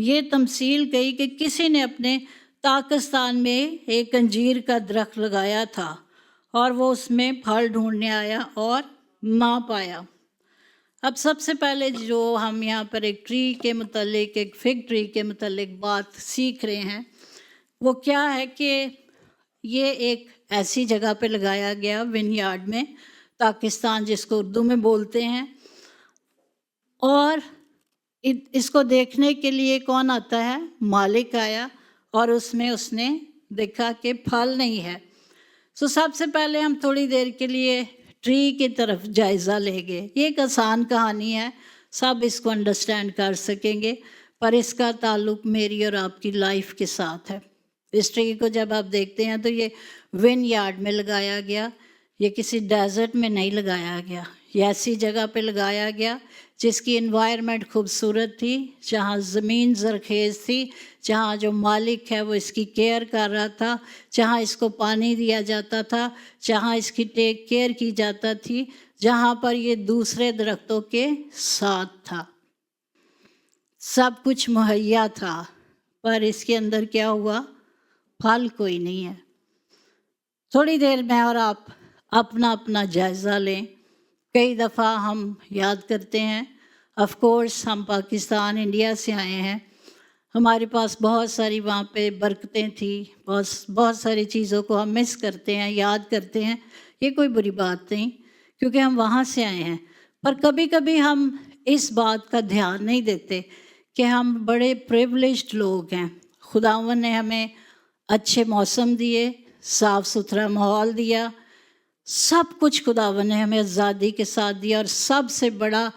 ये तमसील कही कि किसी ने अपने पाकिस्तान में एक अंजीर का दरख्त लगाया था और वो उसमें फल ढूंढने आया और ना पाया। अब सबसे पहले जो हम यहाँ पर एक ट्री के मतलब एक फिग ट्री के मतलब बात सीख रहे हैं वो क्या है कि ये एक ऐसी जगह पे लगाया गया विनयार्ड में, पाकिस्तान जिसको उर्दू में बोलते हैं, और इसको देखने के लिए कौन आता है? मालिक आया और उसमें उसने देखा कि फल नहीं है। सो सबसे पहले हम थोड़ी देर के लिए ट्री की तरफ जायज़ा लेंगे। ये एक आसान कहानी है, सब इसको अंडरस्टैंड कर सकेंगे, पर इसका ताल्लुक मेरी और आपकी लाइफ के साथ है। इस ट्री को जब आप देखते हैं तो ये विन यार्ड में लगाया गया, ये किसी डेजर्ट में नहीं लगाया गया, ये ऐसी जगह पे लगाया गया जिसकी इन्वायरमेंट खूबसूरत थी, जहाँ ज़मीन ज़रखेज़ थी, जहाँ जो मालिक है वो इसकी केयर कर रहा था, जहाँ इसको पानी दिया जाता था, जहाँ इसकी टेक केयर की जाता थी, जहाँ पर ये दूसरे दरख्तों के साथ था। सब कुछ मुहैया था, पर इसके अंदर क्या हुआ? फल कोई नहीं है। थोड़ी देर में और आप अपना अपना जायज़ा लें। कई दफ़ा हम याद करते हैं, ऑफ कोर्स हम पाकिस्तान इंडिया से आए हैं, हमारे पास बहुत सारी वहाँ पे बरकतें थी, बहुत सारी चीज़ों को हम मिस करते हैं, याद करते हैं। ये कोई बुरी बात नहीं, क्योंकि हम वहाँ से आए हैं। पर कभी कभी हम इस बात का ध्यान नहीं देते कि हम बड़े प्रिविलेज्ड लोग हैं। खुदावन ने हमें अच्छे मौसम दिए, साफ़ सुथरा माहौल दिया, सब कुछ खुदावन ने हमें आज़ादी के साथ दिया। और सबसे बड़ा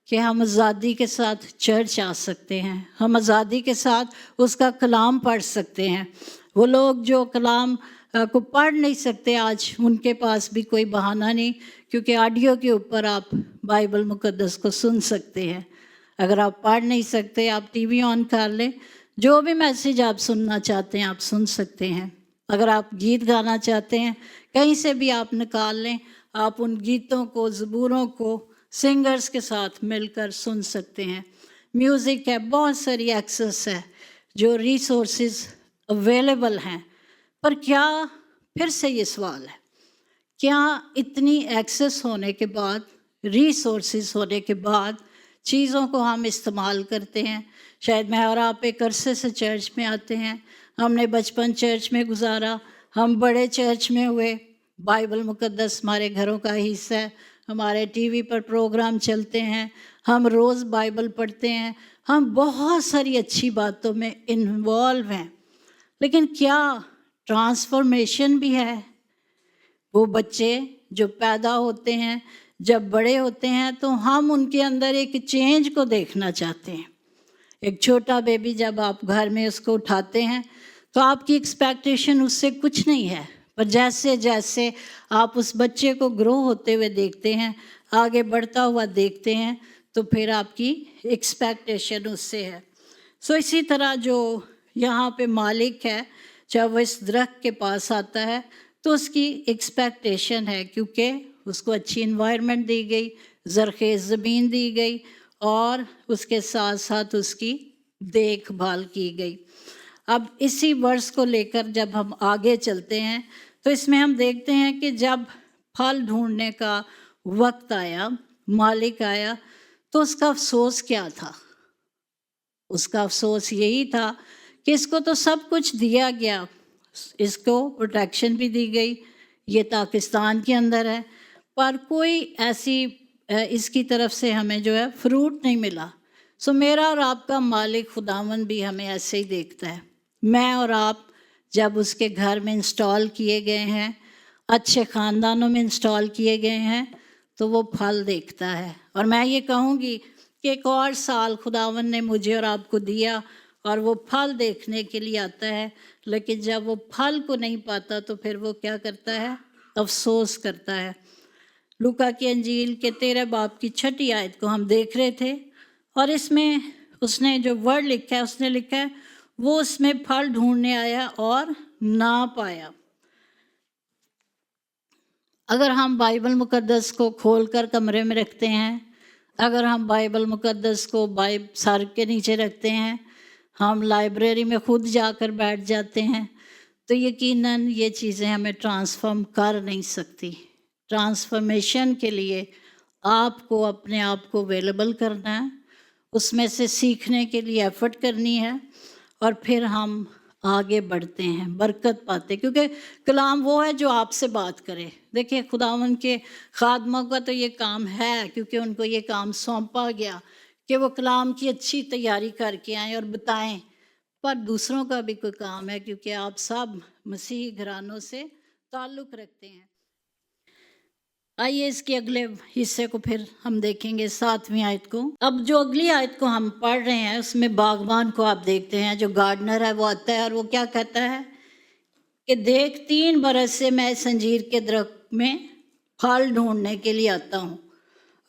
कि हम आज़ादी के साथ चर्च आ सकते हैं, हम आज़ादी के साथ उसका कलाम पढ़ सकते हैं। वो लोग जो कलाम को पढ़ नहीं सकते आज, उनके पास भी कोई बहाना नहीं, क्योंकि ऑडियो के ऊपर आप बाइबल मुकद्दस को सुन सकते हैं। अगर आप पढ़ नहीं सकते, आप टीवी ऑन कर लें, जो भी मैसेज आप सुनना चाहते हैं आप सुन सकते हैं। अगर आप गीत गाना चाहते हैं, कहीं से भी आप निकाल लें, आप उन गीतों को, ज़बूरों को सिंगर्स के साथ मिलकर सुन सकते हैं। म्यूज़िक है, बहुत सारी एक्सेस है, जो रिसोर्सेज अवेलेबल हैं। पर क्या, फिर से ये सवाल है, क्या इतनी एक्सेस होने के बाद, रिसोर्सेज होने के बाद चीज़ों को हम इस्तेमाल करते हैं? शायद मैं और आप एक अरसे से चर्च में आते हैं, हमने बचपन चर्च में गुजारा, हम बड़े चर्च में हुए, बाइबल मुकद्दस हमारे घरों का हिस्सा है, हमारे टीवी पर प्रोग्राम चलते हैं, हम रोज़ बाइबल पढ़ते हैं, हम बहुत सारी अच्छी बातों में इन्वॉल्व हैं। लेकिन क्या ट्रांसफॉर्मेशन भी है? वो बच्चे जो पैदा होते हैं, जब बड़े होते हैं तो हम उनके अंदर एक चेंज को देखना चाहते हैं। एक छोटा बेबी जब आप घर में उसको उठाते हैं तो आपकी एक्सपेक्टेशन उससे कुछ नहीं है, पर जैसे जैसे आप उस बच्चे को ग्रो होते हुए देखते हैं, आगे बढ़ता हुआ देखते हैं, तो फिर आपकी एक्सपेक्टेशन उससे है। सो इसी तरह जो यहाँ पे मालिक है, जब वो इस दरख्त के पास आता है तो उसकी एक्सपेक्टेशन है, क्योंकि उसको अच्छी इन्वायरमेंट दी गई, ज़रख़ेज़ ज़मीन दी गई और उसके साथ साथ उसकी देखभाल की गई। अब इसी वर्ष को लेकर जब हम आगे चलते हैं तो इसमें हम देखते हैं कि जब फल ढूंढने का वक्त आया, मालिक आया, तो उसका अफसोस क्या था? उसका अफसोस यही था कि इसको तो सब कुछ दिया गया, इसको प्रोटेक्शन भी दी गई, ये पाकिस्तान के अंदर है, पर कोई ऐसी इसकी तरफ से हमें जो है फ्रूट नहीं मिला। सो मेरा और आपका मालिक खुदावन भी हमें ऐसे ही देखता है। मैं और आप जब उसके घर में इंस्टॉल किए गए हैं, अच्छे ख़ानदानों में इंस्टॉल किए गए हैं, तो वो फल देखता है। और मैं ये कहूँगी कि एक और साल खुदावन ने मुझे और आपको दिया और वो फल देखने के लिए आता है, लेकिन जब वो फल को नहीं पाता तो फिर वो क्या करता है? अफसोस करता है। लूका की अंजील के 13 बाब की 6 आयत को हम देख रहे थे, और इसमें उसने जो वर्ड लिखा है, उसने लिखा है वो उसमें फल ढूंढने आया और ना पाया। अगर हम बाइबल मुकद्दस को खोलकर कमरे में रखते हैं, अगर हम बाइबल मुकद्दस को सर के नीचे रखते हैं, हम लाइब्रेरी में खुद जाकर बैठ जाते हैं, तो यकीनन ये चीज़ें हमें ट्रांसफॉर्म कर नहीं सकती। ट्रांसफॉर्मेशन के लिए आपको अपने आप को अवेलेबल करना है, उसमें से सीखने के लिए एफ़र्ट करनी है, और फिर हम आगे बढ़ते हैं, बरकत पाते, क्योंकि कलाम वो है जो आपसे बात करे। देखिए खुदावन के खादमों का तो ये काम है, क्योंकि उनको ये काम सौंपा गया कि वो कलाम की अच्छी तैयारी करके आएँ और बताएं। पर दूसरों का भी कोई काम है, क्योंकि आप सब मसीही घरानों से ताल्लुक़ रखते हैं। आइए इसके अगले हिस्से को फिर हम देखेंगे, 7वीं आयत को। अब जो अगली आयत को हम पढ़ रहे हैं उसमें बागबान को आप देखते हैं, जो गार्डनर है वो आता है और वो क्या कहता है कि देख 3 बरस से मैं इस अंजीर के दरख्त में फल ढूंढने के लिए आता हूँ,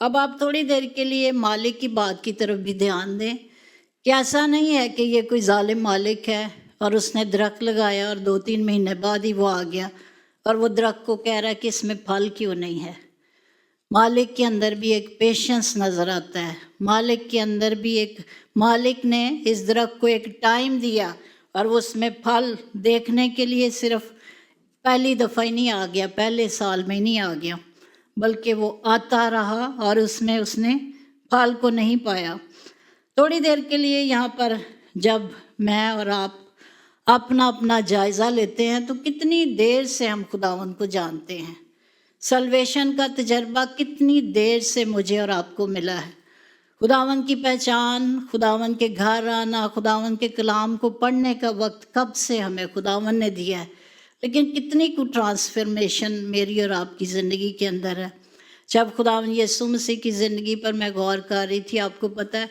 اب آپ تھوڑی دیر کے لیے مالک کی بات کی طرف بھی دھیان دیں کہ ایسا نہیں ہے کہ یہ کوئی ظالم مالک ہے اور اس نے درخت لگایا اور 2-3 مہینے بعد ہی وہ آ گیا اور وہ درخت کو کہہ رہا ہے کہ اس میں پھل کیوں نہیں ہے۔ مالک کے اندر بھی ایک پیشنس نظر آتا ہے، مالک نے اس درخت کو ایک ٹائم دیا اور وہ اس میں پھل دیکھنے کے لیے صرف پہلی دفعہ ہی نہیں آ گیا، پہلے سال میں ہی نہیں آ گیا، بلکہ وہ آتا رہا اور اس نے پھل کو نہیں پایا۔ تھوڑی دیر کے لیے یہاں پر جب میں اور آپ اپنا جائزہ لیتے ہیں تو کتنی دیر سے ہم خداوند کو جانتے ہیں، سلویشن کا تجربہ کتنی دیر سے مجھے اور آپ کو ملا ہے، خداوند کی پہچان، خداوند کے گھر آنا، خداوند کے کلام کو پڑھنے کا وقت کب سے ہمیں خداوند نے دیا ہے، لیکن کتنی کو ٹرانسفرمیشن میری اور آپ کی زندگی کے اندر ہے۔ جب خداوند یسوع مسیح کی زندگی پر میں غور کر رہی تھی، آپ کو پتہ ہے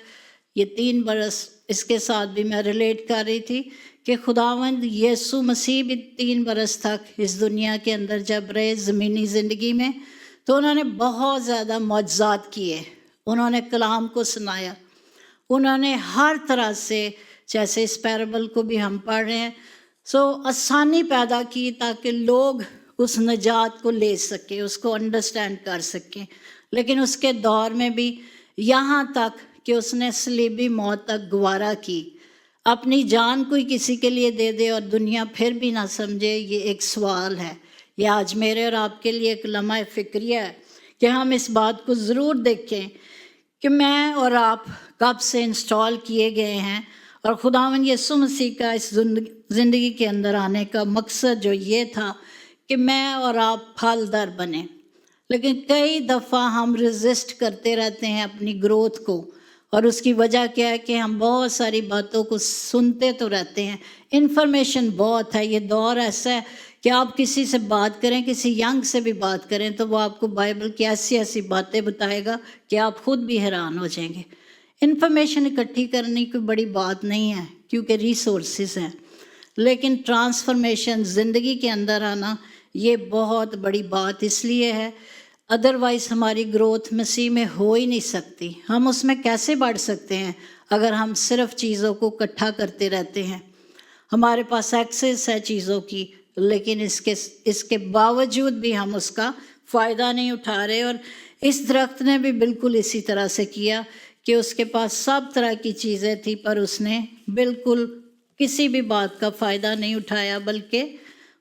یہ 3 برس اس کے ساتھ بھی میں ریلیٹ کر رہی تھی کہ خداوند یسوع مسیح بھی 3 برس تک اس دنیا کے اندر جب رہے زمینی زندگی میں تو انہوں نے بہت زیادہ معجزات کیے، انہوں نے کلام کو سنایا، انہوں نے ہر طرح سے، جیسے اس پیرابل کو بھی ہم پڑھ رہے ہیں، آسانی پیدا کی تاکہ لوگ اس نجات کو لے سکیں، اس کو انڈرسٹینڈ کر سکیں، لیکن اس کے دور میں بھی یہاں تک کہ اس نے صلیبی موت تک گوارا کی، اپنی جان کوئی کسی کے لیے دے دے اور دنیا پھر بھی نہ سمجھے، یہ ایک سوال ہے۔ یہ آج میرے اور آپ کے لیے ایک لمحہ فکریہ ہے کہ ہم اس بات کو ضرور دیکھیں کہ میں اور آپ کب سے انسٹال کیے گئے ہیں، اور خداوند یسوع مسیح کا اس زندگی کے اندر آنے کا مقصد جو یہ تھا کہ میں اور آپ پھل در بنیں، لیکن کئی دفعہ ہم ریزسٹ کرتے رہتے ہیں اپنی گروتھ کو، اور اس کی وجہ کیا ہے کہ ہم بہت ساری باتوں کو سنتے تو رہتے ہیں، انفارمیشن بہت ہے، یہ دور ایسا ہے کہ آپ کسی سے بات کریں، کسی ینگ سے بھی بات کریں تو وہ آپ کو بائبل کی ایسی باتیں بتائے گا کہ آپ خود بھی حیران ہو جائیں گے۔ انفارمیشن اکٹھی کرنے کوئی بڑی بات نہیں ہے کیونکہ ریسورسز ہیں، لیکن ٹرانسفارمیشن زندگی کے اندر آنا یہ بہت بڑی بات اس لیے ہے، ادروائز ہماری گروتھ مسیح میں ہو ہی نہیں سکتی۔ ہم اس میں کیسے بڑھ سکتے ہیں اگر ہم صرف چیزوں کو اکٹھا کرتے رہتے ہیں؟ ہمارے پاس ایکسیس ہے چیزوں کی، لیکن اس کے باوجود بھی ہم اس کا فائدہ نہیں اٹھا رہے، اور اس درخت نے بھی بالکل اسی طرح سے کیا کہ اس کے پاس سب طرح کی چیزیں تھیں پر اس نے بالکل کسی بھی بات کا فائدہ نہیں اٹھایا، بلکہ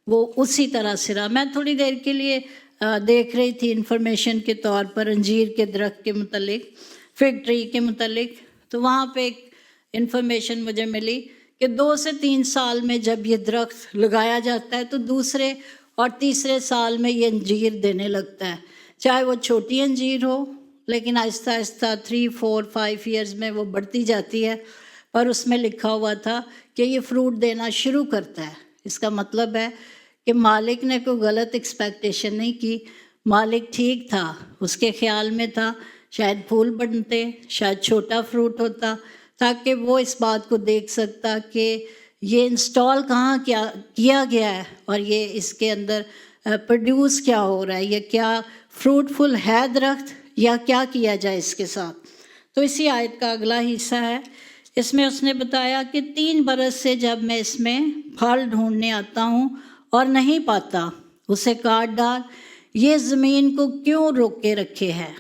وہ اسی طرح سے رہا۔ میں تھوڑی دیر کے لیے دیکھ رہی تھی انفارمیشن کے طور پر انجیر کے درخت کے متعلق، فگ ٹری کے متعلق، تو وہاں پہ ایک انفارمیشن مجھے ملی کہ 2 سے 3 سال میں جب یہ درخت لگایا جاتا ہے تو دوسرے اور تیسرے سال میں یہ انجیر دینے لگتا ہے، چاہے وہ چھوٹی انجیر ہو، لیکن آہستہ آہستہ 3, 4, 5 ایئرز میں وہ بڑھتی جاتی ہے، پر اس میں لکھا ہوا تھا کہ یہ فروٹ دینا شروع کرتا ہے۔ اس کا مطلب ہے کہ مالک نے کوئی غلط ایکسپیکٹیشن نہیں کی، مالک ٹھیک تھا، اس کے خیال میں تھا شاید پھول بنتے، شاید چھوٹا فروٹ ہوتا، تاکہ وہ اس بات کو دیکھ سکتا کہ یہ انسٹال کہاں کیا گیا ہے اور یہ اس کے اندر پروڈیوس کیا ہو رہا ہے، یہ کیا فروٹفل ہے درخت یا کیا کیا جائے اس کے ساتھ۔ تو اسی آیت کا اگلا حصہ ہے، اس میں اس نے بتایا کہ 3 برس سے جب میں اس میں پھل ڈھونڈنے آتا ہوں اور نہیں پاتا، اسے کاٹ ڈال، یہ زمین کو کیوں روک کے رکھے ہے۔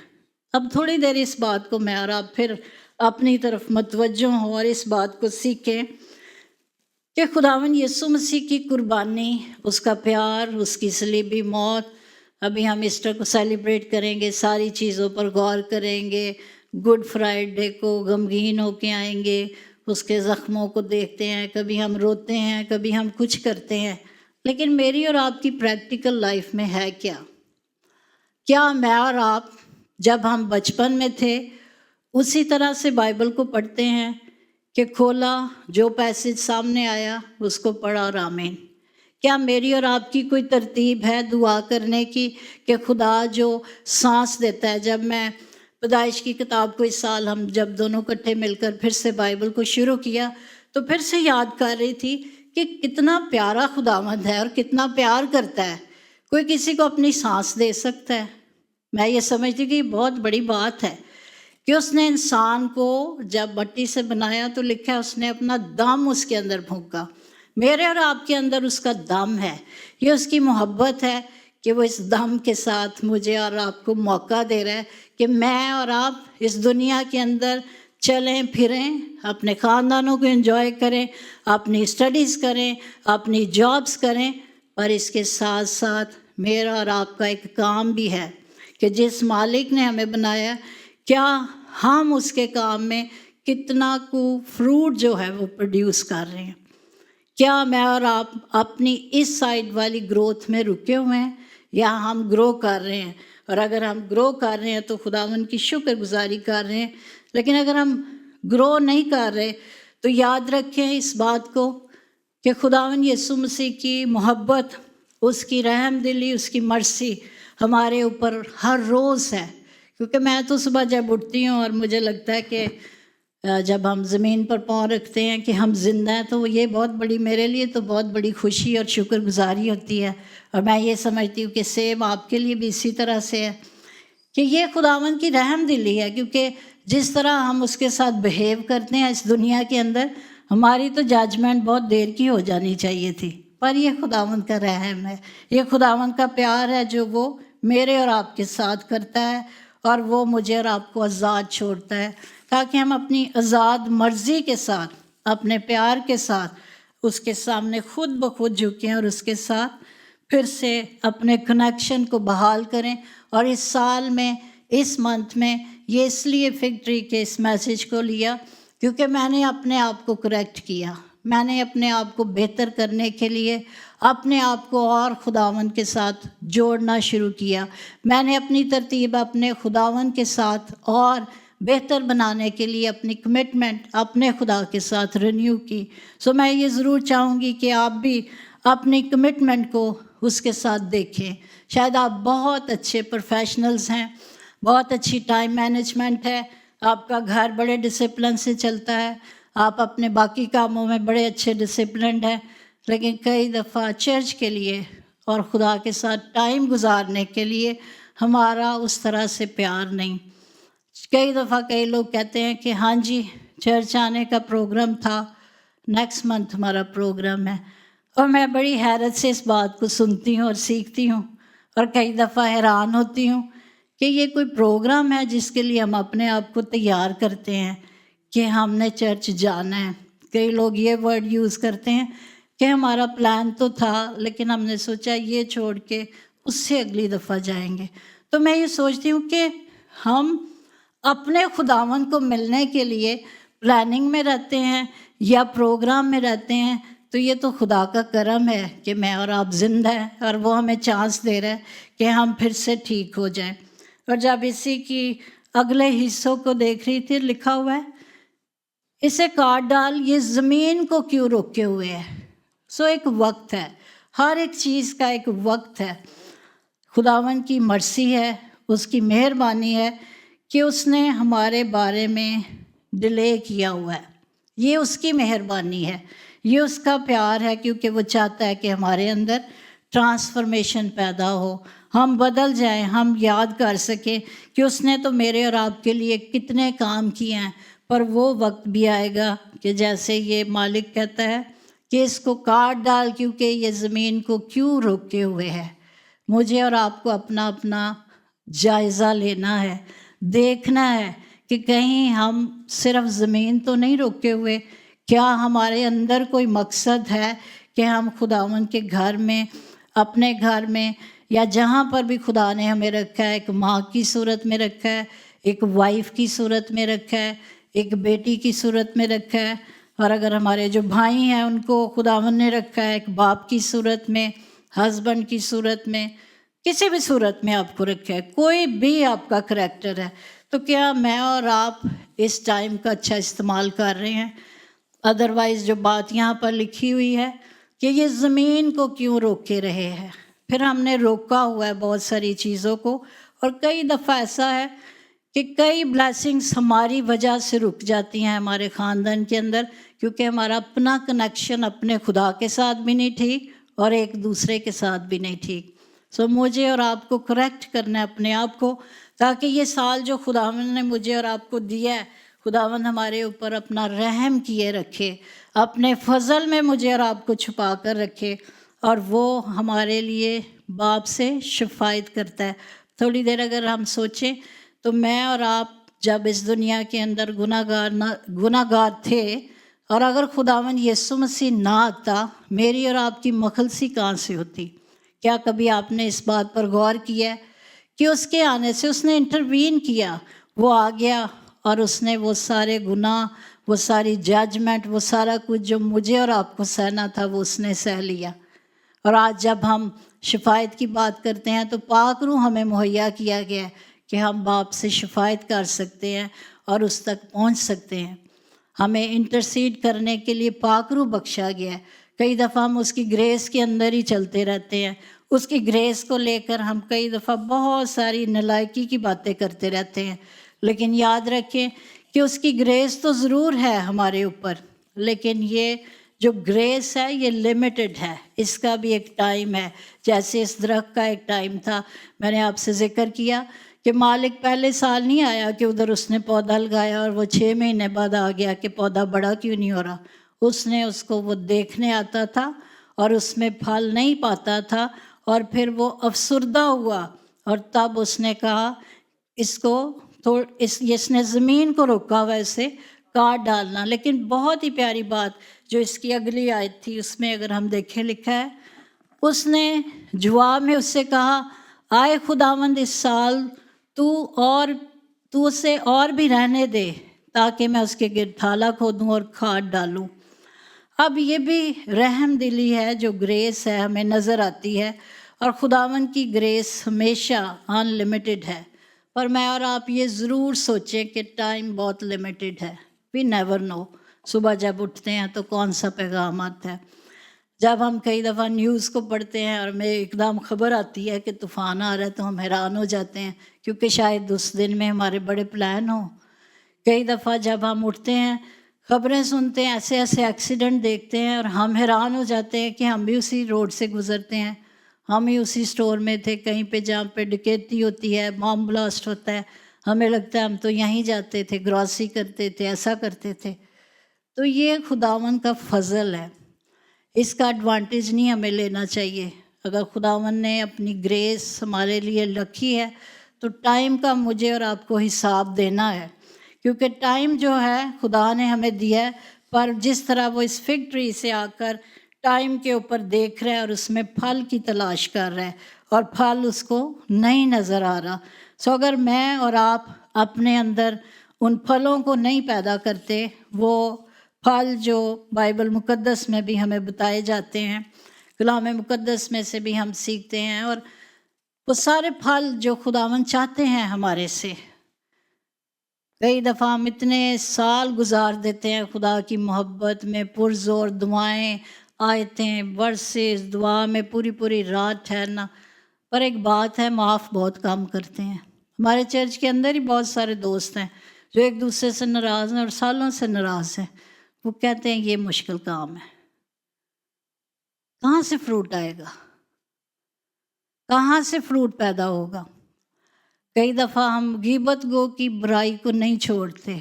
اب تھوڑی دیر اس بات کو میں اور آپ پھر اپنی طرف متوجہ ہوں اور اس بات کو سیکھیں کہ خداوند یسوع مسیح کی قربانی، اس کا پیار، اس کی صلیبی موت، ابھی ہم ایسٹر کو سیلیبریٹ کریں گے، ساری چیزوں پر غور کریں گے، گڈ فرائیڈے کو غمگین ہو کے آئیں گے، اس کے زخموں کو دیکھتے ہیں، کبھی ہم روتے ہیں، کبھی ہم کچھ کرتے ہیں، لیکن میری اور آپ کی پریکٹیکل لائف میں ہے کیا میں اور آپ جب ہم بچپن میں تھے اسی طرح سے بائبل کو پڑھتے ہیں کہ کھولا، جو پیسج سامنے آیا اس کو پڑھا اور آمین؟ کیا میری اور آپ کی کوئی ترتیب ہے دعا کرنے کی کہ خدا جو سانس دیتا ہے؟ جب میں پیدائش کی کتاب کو اس سال ہم جب دونوں اکٹھے مل کر پھر سے بائبل کو شروع کیا تو پھر سے یاد کر رہی تھی کہ کتنا پیارا خداوند ہے اور کتنا پیار کرتا ہے۔ کوئی کسی کو اپنی سانس دے سکتا ہے؟ मैं ये समझती हूँ कि बहुत बड़ी बात है कि उसने इंसान को जब मट्टी से बनाया तो लिखा है उसने अपना दम उसके अंदर फूंका। मेरे और आपके अंदर उसका दम है, ये उसकी मोहब्बत है कि वो इस दम के साथ मुझे और आपको मौका दे रहा है कि मैं और आप इस दुनिया के अंदर चलें फिरें, अपने ख़ानदानों को एंजॉय करें, अपनी स्टडीज़ करें, अपनी जॉब्स करें, पर इसके साथ साथ मेरा और आपका एक काम भी है कि जिस मालिक ने हमें बनाया, क्या हम उसके काम में कितना को फ्रूट जो है वो प्रोड्यूस कर रहे हैं। क्या मैं और आप अपनी इस साइड वाली ग्रोथ में रुके हुए हैं या हम ग्रो कर रहे हैं। और अगर हम ग्रो कर रहे हैं तो खुदावन की शुक्रगुजारी कर रहे हैं, लेकिन अगर हम ग्रो नहीं कर रहे तो याद रखें इस बात को कि खुदावन यीशु मसीह की मोहब्बत, उसकी रहम दिली, उसकी मर्सी हमारे ऊपर हर रोज़ है। क्योंकि मैं तो सुबह जब उठती हूँ और मुझे लगता है कि जब हम ज़मीन पर पाँव रखते हैं कि हम जिंदा हैं, तो ये बहुत बड़ी, मेरे लिए तो बहुत बड़ी खुशी और शुक्रगुजारी होती है। और मैं ये समझती हूँ कि सेम आपके लिए भी इसी तरह से है कि ये खुदावन की रहम दिली है। क्योंकि जिस तरह हम उसके साथ बिहेव करते हैं इस दुनिया के अंदर, हमारी तो जजमेंट बहुत देर की हो जानी चाहिए थी, पर ये खुदावन का रहम है, ये खुदावन का प्यार है जो वो मेरे और आपके साथ करता है। और वो मुझे और आपको आज़ाद छोड़ता है ताकि हम अपनी आज़ाद मर्ज़ी के साथ, अपने प्यार के साथ उसके सामने खुद ब खुद झुकें और उसके साथ फिर से अपने कनेक्शन को बहाल करें। और इस साल में, इस मंथ में, ये इसलिए फिग ट्री के इस मैसेज को लिया क्योंकि मैंने अपने आप को करेक्ट किया, मैंने अपने आप को बेहतर करने के लिए अपने आप को और खुदावन के साथ जोड़ना शुरू किया। मैंने अपनी तरतीब अपने खुदावन के साथ और बेहतर बनाने के लिए अपनी कमिटमेंट अपने खुदा के साथ रिन्यू की। सो मैं ये ज़रूर चाहूँगी कि आप भी अपनी कमिटमेंट को उसके साथ देखें। शायद आप बहुत अच्छे प्रोफेशनल्स हैं, बहुत अच्छी टाइम मैनेजमेंट है, आपका घर बड़े डिसिप्लिन से चलता है, आप अपने बाकी कामों में बड़े अच्छे डिसिप्लिन हैं, लेकिन कई दफ़ा चर्च के लिए और खुदा के साथ टाइम गुजारने के लिए हमारा उस तरह से प्यार नहीं। कई दफ़ा कई लोग कहते हैं कि हाँ जी चर्च आने का प्रोग्राम था, नेक्स्ट मंथ हमारा प्रोग्राम है, और मैं बड़ी हैरत से इस बात को सुनती हूँ और सीखती हूँ और कई दफ़ा हैरान होती हूँ कि ये कोई प्रोग्राम है जिसके लिए हम अपने आप को तैयार करते हैं कि हमने चर्च जाना है। कई लोग ये वर्ड यूज़ करते हैं कि हमारा प्लान तो था लेकिन हमने सोचा ये छोड़ के उससे अगली दफ़ा जाएंगे। तो मैं ये सोचती हूँ कि हम अपने खुदावन को मिलने के लिए प्लानिंग में रहते हैं या प्रोग्राम में रहते हैं, तो ये तो खुदा का करम है कि मैं और आप जिंदा हैं और वो हमें चांस दे रहा है कि हम फिर से ठीक हो जाएं। और जब इसी की अगले हिस्सों को देख रही थी, लिखा हुआ है इसे काट डाल, ये ज़मीन को क्यों रोके हुए है। सो एक वक्त है, हर एक चीज़ का एक वक्त है। खुदावन की मर्सी है, उसकी मेहरबानी है कि उसने हमारे बारे में डिले किया हुआ है। ये उसकी मेहरबानी है, ये उसका प्यार है, क्योंकि वो चाहता है कि हमारे अंदर ट्रांसफॉर्मेशन पैदा हो, हम बदल जाएं, हम याद कर सकें कि उसने तो मेरे और आपके लिए कितने काम किए हैं। पर वो वक्त भी आएगा कि जैसे ये मालिक कहता है कि इसको काट डाल, क्योंकि ये ज़मीन को क्यों रोके हुए है। मुझे और आपको अपना अपना जायज़ा लेना है, देखना है कि कहीं हम सिर्फ ज़मीन तो नहीं रोके हुए, क्या हमारे अंदर कोई मकसद है कि हम खुदावन के घर में, अपने घर में, या जहाँ पर भी खुदा ने हमें रखा है, एक माँ की सूरत में रखा है, एक वाइफ की सूरत में रखा है, एक बेटी की सूरत में रखा है, और अगर हमारे जो भाई हैं उनको खुदावन ने रखा है एक बाप की सूरत में, हस्बैंड की सूरत में, किसी भी सूरत में आपको रखा है, कोई भी आपका करैक्टर है, तो क्या मैं और आप इस टाइम का अच्छा इस्तेमाल कर रहे हैं। अदरवाइज़ जो बात यहाँ पर लिखी हुई है कि ये ज़मीन को क्यों रोके रहे हैं, फिर हमने रोका हुआ है बहुत सारी चीज़ों को, और कई दफ़ा ऐसा है कि कई ब्लेसिंग्स हमारी वजह से रुक जाती हैं हमारे ख़ानदान के अंदर, क्योंकि हमारा अपना कनेक्शन अपने खुदा के साथ भी नहीं ठीक और एक दूसरे के साथ भी नहीं ठीक। سو مجھے اور آپ کو کریکٹ کرنا ہے اپنے آپ کو، تاکہ یہ سال جو خداوند نے مجھے اور آپ کو دیا ہے، خداوند ہمارے اوپر اپنا رحم کیے رکھے، اپنے فضل میں مجھے اور آپ کو چھپا کر رکھے، اور وہ ہمارے لیے باپ سے شفاعت کرتا ہے۔ تھوڑی دیر اگر ہم سوچیں تو میں اور آپ جب اس دنیا کے اندر گناہ گار تھے، اور اگر خداوند یسوع مسیح نہ آتا، میری اور آپ کی مخلصی کہاں سے ہوتی؟ کیا کبھی آپ نے اس بات پر غور کیا کہ اس کے آنے سے اس نے انٹروین کیا، وہ آ گیا اور اس نے وہ سارے گناہ، وہ ساری ججمنٹ، وہ سارا کچھ جو مجھے اور آپ کو سہنا تھا وہ اس نے سہ لیا۔ اور آج جب ہم شفاعت کی بات کرتے ہیں تو پاک روح ہمیں مہیا کیا گیا ہے کہ ہم باپ سے شفاعت کر سکتے ہیں اور اس تک پہنچ سکتے ہیں۔ ہمیں انٹرسیڈ کرنے کے لیے پاک روح بخشا گیا ہے۔ کئی دفعہ ہم اس کی گریس کے اندر ہی چلتے رہتے ہیں، اس کی گریس کو لے کر ہم کئی دفعہ بہت ساری نالائکی کی باتیں کرتے رہتے ہیں، لیکن یاد رکھیں کہ اس کی گریس تو ضرور ہے ہمارے اوپر، لیکن یہ جو گریس ہے یہ لمیٹڈ ہے، اس کا بھی ایک ٹائم ہے۔ جیسے اس درخت کا ایک ٹائم تھا، میں نے آپ سے ذکر کیا کہ مالک پہلے سال نہیں آیا کہ ادھر اس نے پودا لگایا اور وہ 6 مہینے بعد آ گیا کہ پودا بڑا کیوں نہیں ہو رہا۔ اس نے اس کو وہ دیکھنے آتا تھا اور اس میں پھل نہیں پاتا تھا، اور پھر وہ افسردہ ہوا، اور تب اس نے کہا اس نے زمین کو روکا ہوا اسے کاٹ ڈالنا۔ لیکن بہت ہی پیاری بات جو اس کی اگلی آیت تھی، اس میں اگر ہم دیکھیں لکھا ہے، اس نے جواب میں اس سے کہا، آئے خداوند اس سال تو اسے اور بھی رہنے دے تاکہ میں اس کے گرد تھالا کھودوں اور کھاد ڈالوں۔ اب یہ بھی رحم دلی ہے، جو گریس ہے ہمیں نظر آتی ہے، اور خداوند کی گریس ہمیشہ ان لمیٹڈ ہے، پر میں اور آپ یہ ضرور سوچیں کہ ٹائم بہت لمیٹڈ ہے۔ وی نیور نو صبح جب اٹھتے ہیں تو کون سا پیغام آتا ہے۔ جب ہم کئی دفعہ نیوز کو پڑھتے ہیں اور ہمیں ایک دم خبر آتی ہے کہ طوفان آ رہا ہے تو ہم حیران ہو جاتے ہیں، کیونکہ شاید اس دن میں ہمارے بڑے پلان ہوں۔ کئی دفعہ جب ہم اٹھتے ہیں، خبریں سنتے ہیں، ایسے ایسے ایکسیڈنٹ دیکھتے ہیں اور ہم حیران ہو جاتے ہیں کہ ہم بھی اسی روڈ سے گزرتے ہیں، ہم ہی اسی سٹور میں تھے، کہیں پہ جہاں پہ ڈکیتی ہوتی ہے، بام بلاسٹ ہوتا ہے، ہمیں لگتا ہے ہم تو یہیں جاتے تھے، گروسری کرتے تھے، ایسا کرتے تھے۔ تو یہ خداوند کا فضل ہے، اس کا ایڈوانٹیج نہیں ہمیں لینا چاہیے۔ اگر خداوند نے اپنی گریس ہمارے لیے رکھی ہے تو ٹائم کا مجھے اور آپ کو حساب دینا ہے، کیونکہ ٹائم جو ہے خدا نے ہمیں دیا ہے، پر جس طرح وہ اس فگ ٹری سے آ کر ٹائم کے اوپر دیکھ رہا ہے اور اس میں پھل کی تلاش کر رہا ہے اور پھل اس کو نہیں نظر آ رہا۔ سو اگر میں اور آپ اپنے اندر ان پھلوں کو نہیں پیدا کرتے، وہ پھل جو بائبل مقدس میں بھی ہمیں بتائے جاتے ہیں، کلام مقدس میں سے بھی ہم سیکھتے ہیں، اور وہ سارے پھل جو خداوند چاہتے ہیں ہمارے سے، کئی دفعہ ہم اتنے سال گزار دیتے ہیں خدا کی محبت میں، پرزور دعائیں، آیتیں، ورسز، دعا میں پوری پوری رات ٹھہرنا، پر ایک بات ہے، معاف بہت کم کرتے ہیں۔ ہمارے چرچ کے اندر ہی بہت سارے دوست ہیں جو ایک دوسرے سے ناراض ہیں اور سالوں سے ناراض ہیں، وہ کہتے ہیں یہ مشکل کام ہے، کہاں سے فروٹ آئے گا، کہاں سے فروٹ پیدا ہوگا۔ کئی دفعہ ہم غیبت گو کی برائی کو نہیں چھوڑتے،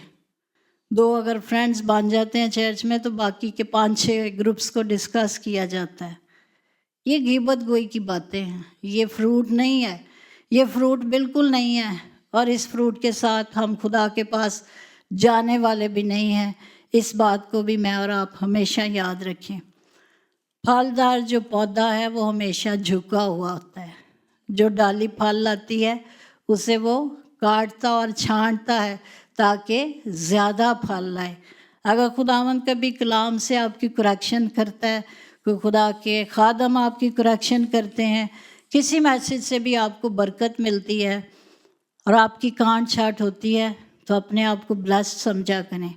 2 اگر فرینڈز بن جاتے ہیں چرچ میں تو باقی کے 5-6 گروپس کو ڈسکس کیا جاتا ہے۔ یہ غیبت گوئی کی باتیں ہیں، یہ فروٹ نہیں ہے، یہ فروٹ بالکل نہیں ہے، اور اس فروٹ کے ساتھ ہم خدا کے پاس جانے والے بھی نہیں ہیں۔ اس بات کو بھی میں اور آپ ہمیشہ یاد رکھیں۔ پھلدار جو پودا ہے وہ ہمیشہ جھکا ہوا ہوتا ہے، جو ڈالی پھل لاتی ہے اسے وہ کاٹتا اور چھانٹتا ہے تاکہ زیادہ پھل لائے۔ اگر خداوند کبھی کلام سے آپ کی کریکشن کرتا ہے، کوئی خدا کے خادم آپ کی کریکشن کرتے ہیں، کسی میسج سے بھی آپ کو برکت ملتی ہے اور آپ کی کانٹ چھانٹ ہوتی ہے، تو اپنے آپ کو بلیسڈ سمجھا کریں۔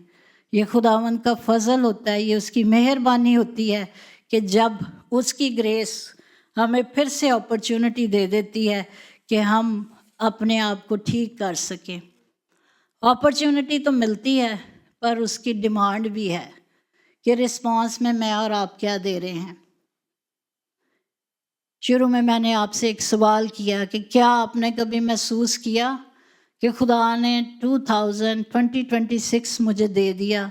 یہ خداوند کا فضل ہوتا ہے، یہ اس کی مہربانی ہوتی ہے کہ جب اس کی گریس ہمیں پھر سے اپرچونٹی دے دیتی ہے کہ ہم اپنے آپ کو ٹھیک کر سکیں۔ اپرچونٹی تو ملتی ہے، پر اس کی ڈیمانڈ بھی ہے کہ رسپانس میں اور آپ کیا دے رہے ہیں۔ शुरू में मैंने आपसे एक सवाल किया कि क्या आपने कभी महसूस किया कि खुदा ने 2026 मुझे दे दिया।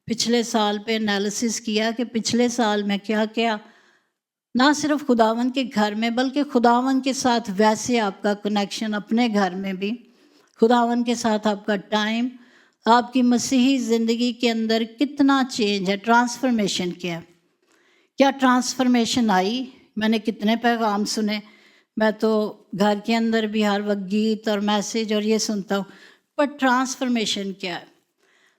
पिछले साल पे एनालिसिस किया कि पिछले साल में क्या क्या, ना सिर्फ खुदावन के घर में बल्कि खुदावन के साथ वैसे आपका कनेक्शन अपने घर में भी, खुदावन के साथ आपका टाइम, आपकी मसीही ज़िंदगी के अंदर कितना चेंज है, ट्रांसफॉर्मेशन क्या ट्रांसफॉर्मेशन आई। मैंने कितने पैगाम सुने, मैं तो घर के अंदर भी हर वक्त गीत और मैसेज और ये सुनता हूँ, पर ट्रांसफॉर्मेशन क्या है।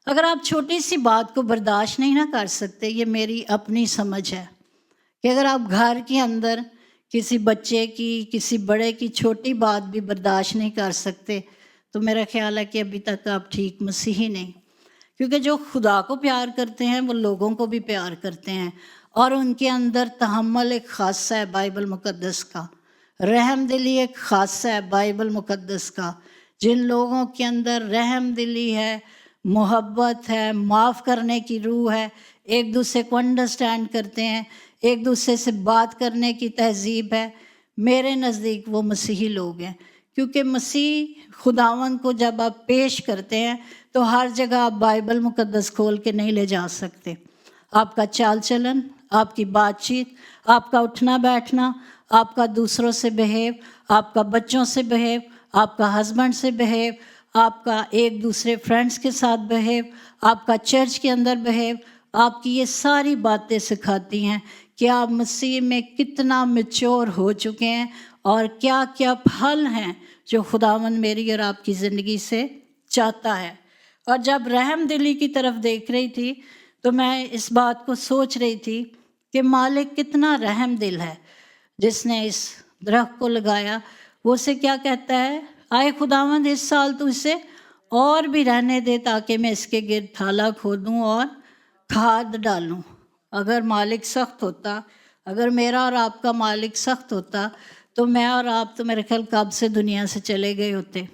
अगर आप छोटी सी बात को बर्दाश्त नहीं ना कर सकते, ये मेरी अपनी समझ है कि अगर आप घर के अंदर किसी बच्चे की, किसी बड़े की छोटी बात भी बर्दाश्त नहीं कर सकते, तो मेरा ख्याल है कि अभी तक आप ठीक मसीही नहीं। क्योंकि जो खुदा को प्यार करते हैं वो लोगों को भी प्यार करते हैं, और उनके अंदर तहम्मुल एक खासा है बाइबल मुकद्दस का, रहम दिली एक खासा है बाइबल मुकद्दस का। जिन लोगों के अंदर रहम दिली है, मोहब्बत है, माफ़ करने की रूह है, एक दूसरे को अंडरस्टैंड करते हैं, एक दूसरे से बात करने की तहजीब है, मेरे नज़दीक वो मसीही लोग हैं। क्योंकि मसीह खुदावन को जब आप पेश करते हैं तो हर जगह आप बाइबल मुकद्दस खोल के नहीं ले जा सकते। आपका चाल चलन, आपकी बातचीत, आपका उठना बैठना, आपका दूसरों से बिहेव, आपका बच्चों से बिहेव, आपका हस्बैंड से बिहेव, आपका एक दूसरे फ्रेंड्स के साथ बिहेव, आपका चर्च के अंदर बिहेव, आपकी ये सारी बातें सिखाती हैं कि आप मसीह में कितना मैच्योर हो चुके हैं और क्या क्या फल हैं जो खुदावन मेरी और आपकी ज़िंदगी से चाहता है। और जब रहम दिली की तरफ देख रही थी तो मैं इस बात को सोच रही थी कि मालिक कितना रहम दिल है, जिसने इस दरख्त को लगाया। वो उसे क्या कहता है, आए खुदावंद इस साल तो इसे और भी रहने दे ताकि मैं इसके गिर्द थाला खोदूं और खाद डालूं। अगर मालिक सख्त होता, अगर मेरा और आपका मालिक सख्त होता, तो मैं और आप तो मेरे ख्याल कब से दुनिया से चले गए होते।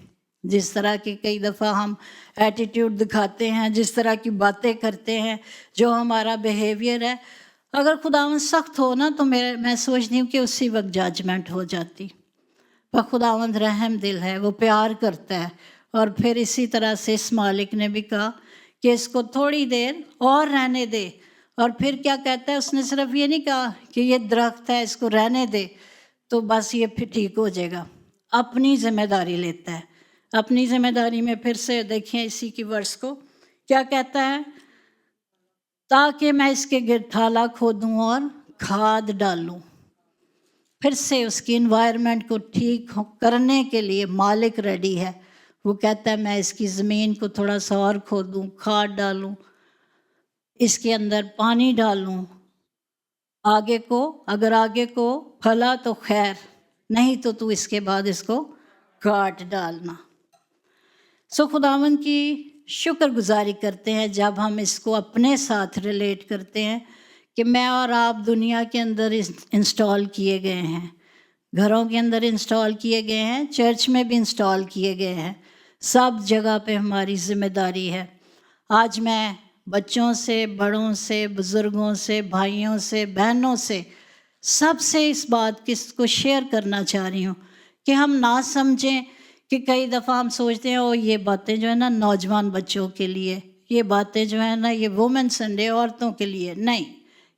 जिस तरह की कई दफ़ा हम एटीट्यूड दिखाते हैं, जिस तरह की बातें करते हैं, जो हमारा बिहेवियर है, अगर खुदावंद सख्त हो ना तो मैं सोचती हूँ कि उसी वक्त जजमेंट हो जाती। पर खुदावंद रहम दिल है, वो प्यार करता है। और फिर इसी तरह से इस मालिक ने भी कहा कि इसको थोड़ी देर और रहने दे। और फिर क्या कहता है, उसने सिर्फ ये नहीं कहा कि ये दरख्त है इसको रहने दे तो बस ये फिर ठीक हो जाएगा, अपनी ज़िम्मेदारी लेता है। अपनी ज़िम्मेदारी में फिर से देखिए इसी की वर्स को क्या कहता है, ताकि मैं इसके गिर्द थाला खोदूं और खाद डालूं। फिर से उसकी इन्वायरमेंट को ठीक करने के लिए मालिक रेडी है। वो कहता है मैं इसकी ज़मीन को थोड़ा सा और खोदूं, खाद डालूं, इसके अंदर पानी डालूं, आगे को अगर आगे को फला तो खैर, नहीं तो तू इसके बाद इसको काट डालना। सो खुदावन की शुक्रगुजारी करते हैं जब हम इसको अपने साथ रिलेट करते हैं कि मैं और आप दुनिया के अंदर इंस्टॉल किए गए हैं, घरों के अंदर इंस्टॉल किए गए हैं, चर्च में भी इंस्टॉल किए गए हैं, सब जगह पे हमारी ज़िम्मेदारी है। आज मैं बच्चों से, बड़ों से, बुज़ुर्गों से, भाइयों से, बहनों से, सबसे इस बात को शेयर करना चाह रही हूँ कि हम ना समझें कि कई दफ़ा हम सोचते हैं ओ ये बातें जो है ना नौजवान बच्चों के लिए, ये बातें जो है ना ये वुमेन संडे औरतों के लिए, नहीं,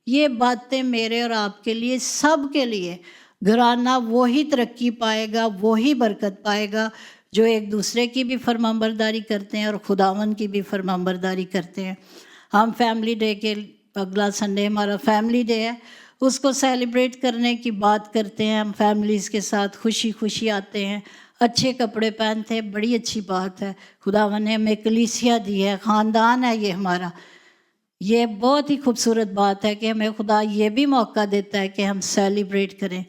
ये बातें मेरे और आपके लिए, सब के लिए। घराना वही तरक्की पाएगा, वही बरकत पाएगा जो एक दूसरे की भी फरमाबरदारी करते हैं और खुदावन की भी फरमाबरदारी करते हैं। हम फैमिली डे के अगला संडे हमारा फैमिली डे है, उसको सेलिब्रेट करने की बात करते हैं। हम फैमिलीज़ के साथ खुशी खुशी आते हैं, अच्छे कपड़े पहनते हैं, बड़ी अच्छी बात है। खुदावन ने हमें कलीसिया दी है, ख़ानदान है ये हमारा। ये बहुत ही खूबसूरत बात है कि हमें खुदा ये भी मौका देता है कि हम सेलिब्रेट करें,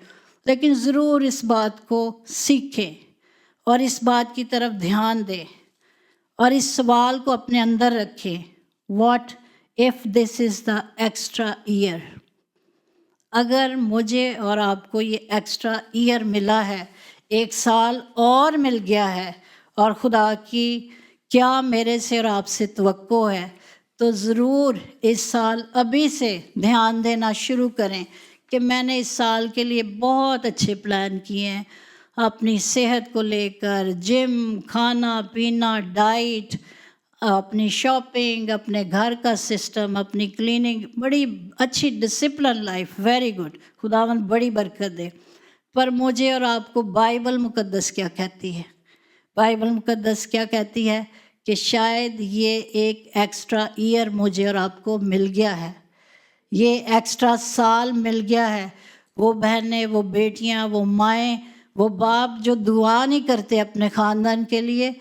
लेकिन ज़रूर इस बात को सीखें और इस बात की तरफ ध्यान दें और इस सवाल को अपने अंदर रखें, what if this is the extra year. अगर मुझे और आपको ये एक्स्ट्रा ईयर मिला है, एक साल और मिल गया है, और खुदा की क्या मेरे से और आपसे तवक्को है, तो ज़रूर इस साल अभी से ध्यान देना शुरू करें کہ میں نے اس سال کے لیے بہت اچھے پلان کیے ہیں، اپنی صحت کو لے کر، جم، کھانا پینا، ڈائٹ، اپنی شاپنگ، اپنے گھر کا سسٹم، اپنی کلیننگ، بڑی اچھی ڈسپلن لائف، ویری گڈ، خداوند بڑی برکت دے۔ پر مجھے اور آپ کو بائبل مقدس کیا کہتی ہے؟ بائبل مقدس کیا کہتی ہے؟ کہ شاید یہ ایک ایکسٹرا ایئر مجھے اور آپ کو مل گیا ہے، یہ ایکسٹرا سال مل گیا ہے۔ وہ بہنیں، وہ بیٹیاں، وہ مائیں، وہ باپ جو دعا نہیں کرتے اپنے خاندان کے لیے،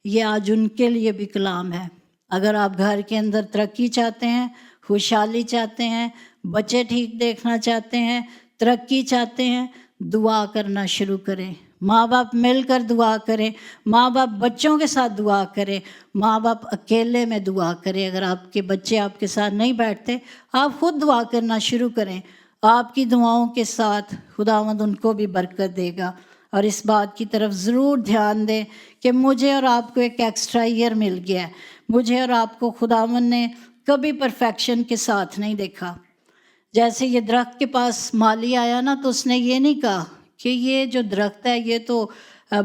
یہ آج ان کے لیے بھی کلام ہے۔ اگر آپ گھر کے اندر ترقی چاہتے ہیں، خوشحالی چاہتے ہیں، بچے ٹھیک دیکھنا چاہتے ہیں، ترقی چاہتے ہیں، دعا کرنا شروع کریں۔ ماں باپ مل کر دعا کریں، ماں باپ بچوں کے ساتھ دعا کریں، ماں باپ اکیلے میں دعا کریں۔ اگر آپ کے بچے آپ کے ساتھ نہیں بیٹھتے، آپ خود دعا کرنا شروع کریں۔ آپ کی دعاؤں کے ساتھ خداوند ان کو بھی برکت دے گا۔ اور اس بات کی طرف ضرور دھیان دیں کہ مجھے اور آپ کو ایک ایکسٹرا ایئر مل گیا ہے۔ مجھے اور آپ کو خداوند نے کبھی پرفیکشن کے ساتھ نہیں دیکھا۔ جیسے یہ درخت کے پاس مالی آیا نا، تو اس نے یہ نہیں کہا کہ یہ جو درخت ہے یہ تو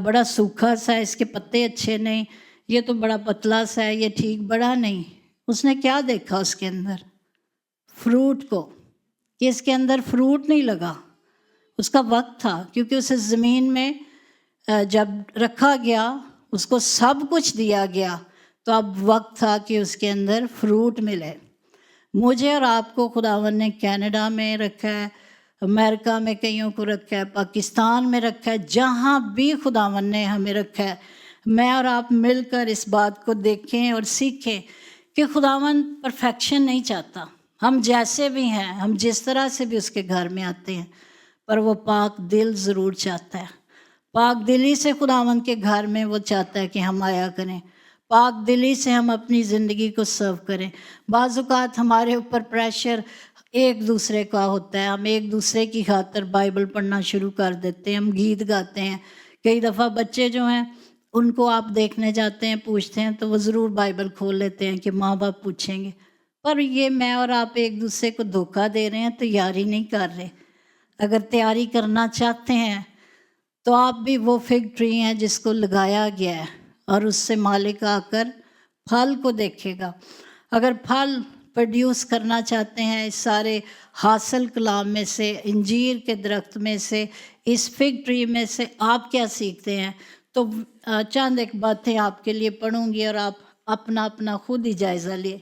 بڑا سوکھا سا ہے، اس کے پتے اچھے نہیں، یہ تو بڑا پتلا سا ہے، یہ ٹھیک بڑا نہیں۔ اس نے کیا دیکھا اس کے اندر؟ فروٹ کو، کہ اس کے اندر فروٹ نہیں لگا۔ اس کا وقت تھا، کیونکہ اسے زمین میں جب رکھا گیا، اس کو سب کچھ دیا گیا، تو اب وقت تھا کہ اس کے اندر فروٹ ملے۔ مجھے اور آپ کو خداوند نے کینیڈا میں رکھا ہے، امریکہ میں کئیوں کو رکھا ہے، پاکستان میں رکھا ہے، جہاں بھی خداوند نے ہمیں رکھا ہے، میں اور آپ مل کر اس بات کو دیکھیں اور سیکھیں کہ خداوند پرفیکشن نہیں چاہتا۔ ہم جیسے بھی ہیں، ہم جس طرح سے بھی اس کے گھر میں آتے ہیں، پر وہ پاک دل ضرور چاہتا ہے۔ پاک دلی سے خداوند کے گھر میں وہ چاہتا ہے کہ ہم آیا کریں، پاک دلی سے ہم اپنی زندگی کو سرو کریں۔ بعض اوقات ہمارے اوپر پریشر ایک دوسرے کا ہوتا ہے، ہم ایک دوسرے کی خاطر بائبل پڑھنا شروع کر دیتے ہیں، ہم گیت گاتے ہیں۔ کئی دفعہ بچے جو ہیں ان کو آپ دیکھنے جاتے ہیں، پوچھتے ہیں، تو وہ ضرور بائبل کھول لیتے ہیں کہ ماں باپ پوچھیں گے۔ پر یہ میں اور آپ ایک دوسرے کو دھوکہ دے رہے ہیں، تیاری نہیں کر رہے۔ اگر تیاری کرنا چاہتے ہیں تو آپ بھی وہ فگ ٹری ہیں جس کو لگایا گیا ہے، اور اس سے مالک آ کر پھل کو دیکھے گا۔ اگر پھل پروڈیوس کرنا چاہتے ہیں اس سارے حاصل کلام میں سے، انجیر کے درخت میں سے، اس فگ ٹری میں سے آپ کیا سیکھتے ہیں؟ تو چند ایک باتیں آپ کے لیے پڑھوں گی اور آپ اپنا اپنا خود ہی جائزہ لیے۔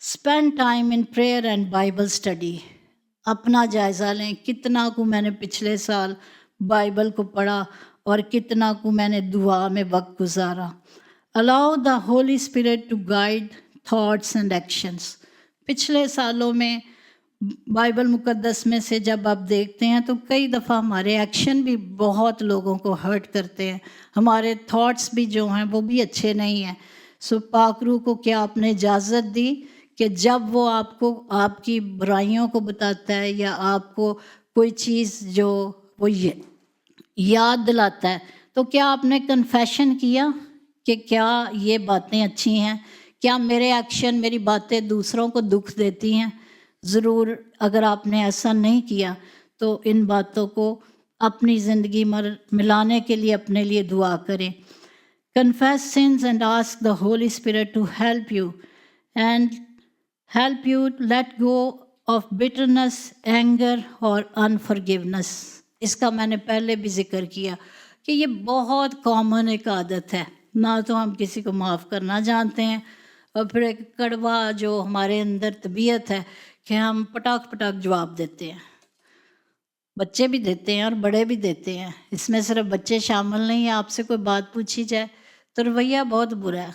Spend time in prayer and Bible study. اپنا جائزہ لیں، کتنا کو میں نے پچھلے سال بائبل کو پڑھا اور کتنا کو میں نے دعا میں وقت گزارا۔ Allow the holy spirit to guide thoughts and actions. پچھلے سالوں میں بائبل مقدس میں سے جب آپ دیکھتے ہیں تو کئی دفعہ ہمارے ایکشن بھی بہت لوگوں کو ہرٹ کرتے ہیں، ہمارے تھاٹس بھی جو ہیں وہ بھی اچھے نہیں ہیں۔ سو پاک روح کو کیا آپ نے اجازت دی کہ جب وہ آپ کو آپ کی برائیوں کو بتاتا ہے یا آپ کو کوئی چیز جو وہ یاد دلاتا ہے، تو کیا آپ نے کنفیشن کیا کہ کیا یہ باتیں اچھی ہیں؟ کیا میرے ایکشن، میری باتیں دوسروں کو دکھ دیتی ہیں؟ ضرور اگر آپ نے ایسا نہیں کیا تو ان باتوں کو اپنی زندگی میں ملانے کے لیے اپنے لیے دعا کریں۔ Confess sins and ask the Holy Spirit to help you let go of bitterness, anger or unforgiveness۔ اس کا میں نے پہلے بھی ذکر کیا کہ یہ بہت کامن ایک عادت ہے، نہ تو ہم کسی کو معاف کرنا جانتے ہیں، اور پھر ایک کڑوا جو ہمارے اندر طبیعت ہے کہ ہم پٹاخ پٹاخ جواب دیتے ہیں۔ بچے بھی دیتے ہیں اور بڑے بھی دیتے ہیں، اس میں صرف بچے شامل نہیں ہیں۔ آپ سے کوئی بات پوچھی جائے تو رویہ بہت برا ہے،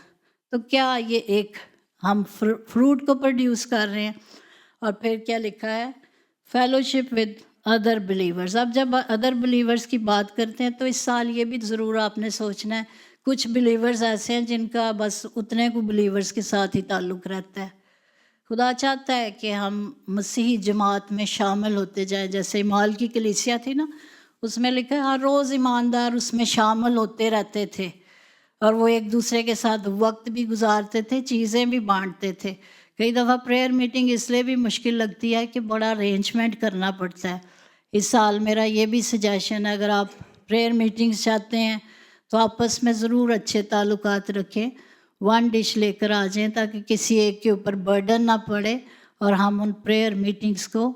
تو کیا یہ ایک ہم فروٹ کو پروڈیوس کر رہے ہیں؟ اور پھر کیا لکھا ہے؟ Fellowship with other believers. اب جب ادر بلیورز کی بات کرتے ہیں تو اس سال یہ بھی ضرور آپ نے سوچنا ہے، کچھ بلیورز ایسے ہیں جن کا بس اتنے کو بلیورز کے ساتھ ہی تعلق رہتا ہے۔ خدا چاہتا ہے کہ ہم مسیحی جماعت میں شامل ہوتے جائیں، جیسے مال کی کلیسیا تھی نا، اس میں لکھا ہے ہر روز ایماندار اس میں شامل ہوتے رہتے تھے، اور وہ ایک دوسرے کے ساتھ وقت بھی گزارتے تھے، چیزیں بھی بانٹتے تھے۔ कई दफ़ा प्रेयर मीटिंग इसलिए भी मुश्किल लगती है कि बड़ा अरेंजमेंट करना पड़ता है। इस साल मेरा ये भी सजेशन है, अगर आप प्रेयर मीटिंग्स चाहते हैं तो आपस में ज़रूर अच्छे ताल्लुकात रखें, वन डिश लेकर आ जाएं ताकि किसी एक के ऊपर बर्डन ना पड़े और हम उन प्रेयर मीटिंग्स को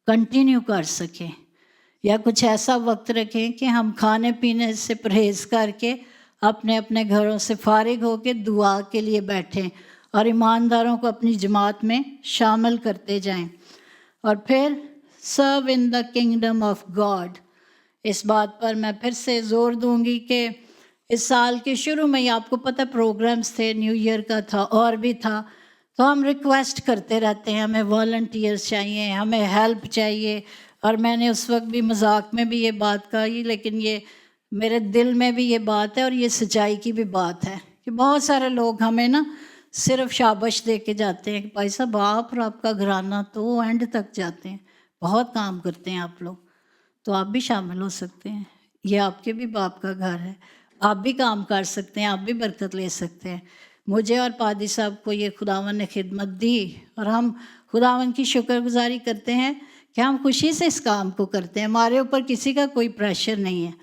कंटिन्यू कर सकें। या कुछ ऐसा वक्त रखें कि हम खाने पीने से परहेज़ करके अपने अपने घरों से फारिग होकर दुआ के लिए बैठें और ईमानदारों को अपनी जमात में शामिल करते जाएं। और फिर serve in the kingdom of God, इस बात पर मैं फिर से ज़ोर दूंगी कि इस साल के शुरू में ही आपको पता प्रोग्राम्स थे, न्यू ईयर का था और भी था, तो हम रिक्वेस्ट करते रहते हैं हमें वॉलंटियर्स चाहिए, हमें हेल्प चाहिए। और मैंने उस वक्त भी मजाक में भी ये बात कही, लेकिन ये मेरे दिल में भी ये बात है और ये सच्चाई की भी बात है कि बहुत सारे लोग हमें ना सिर्फ शाबाश दे के जाते हैं कि भाई साहब आप और आपका घराना तो एंड तक जाते हैं, बहुत काम करते हैं आप लोग, तो आप भी शामिल हो सकते हैं। ये आपके भी बाप का घर है, आप भी काम कर सकते हैं, आप भी बरकत ले सकते हैं। मुझे और पादी साहब को ये खुदावन ने खिदमत दी और हम खुदावन की शुक्रगुजारी करते हैं कि हम खुशी से इस काम को करते हैं। हमारे ऊपर किसी का कोई प्रेशर नहीं है,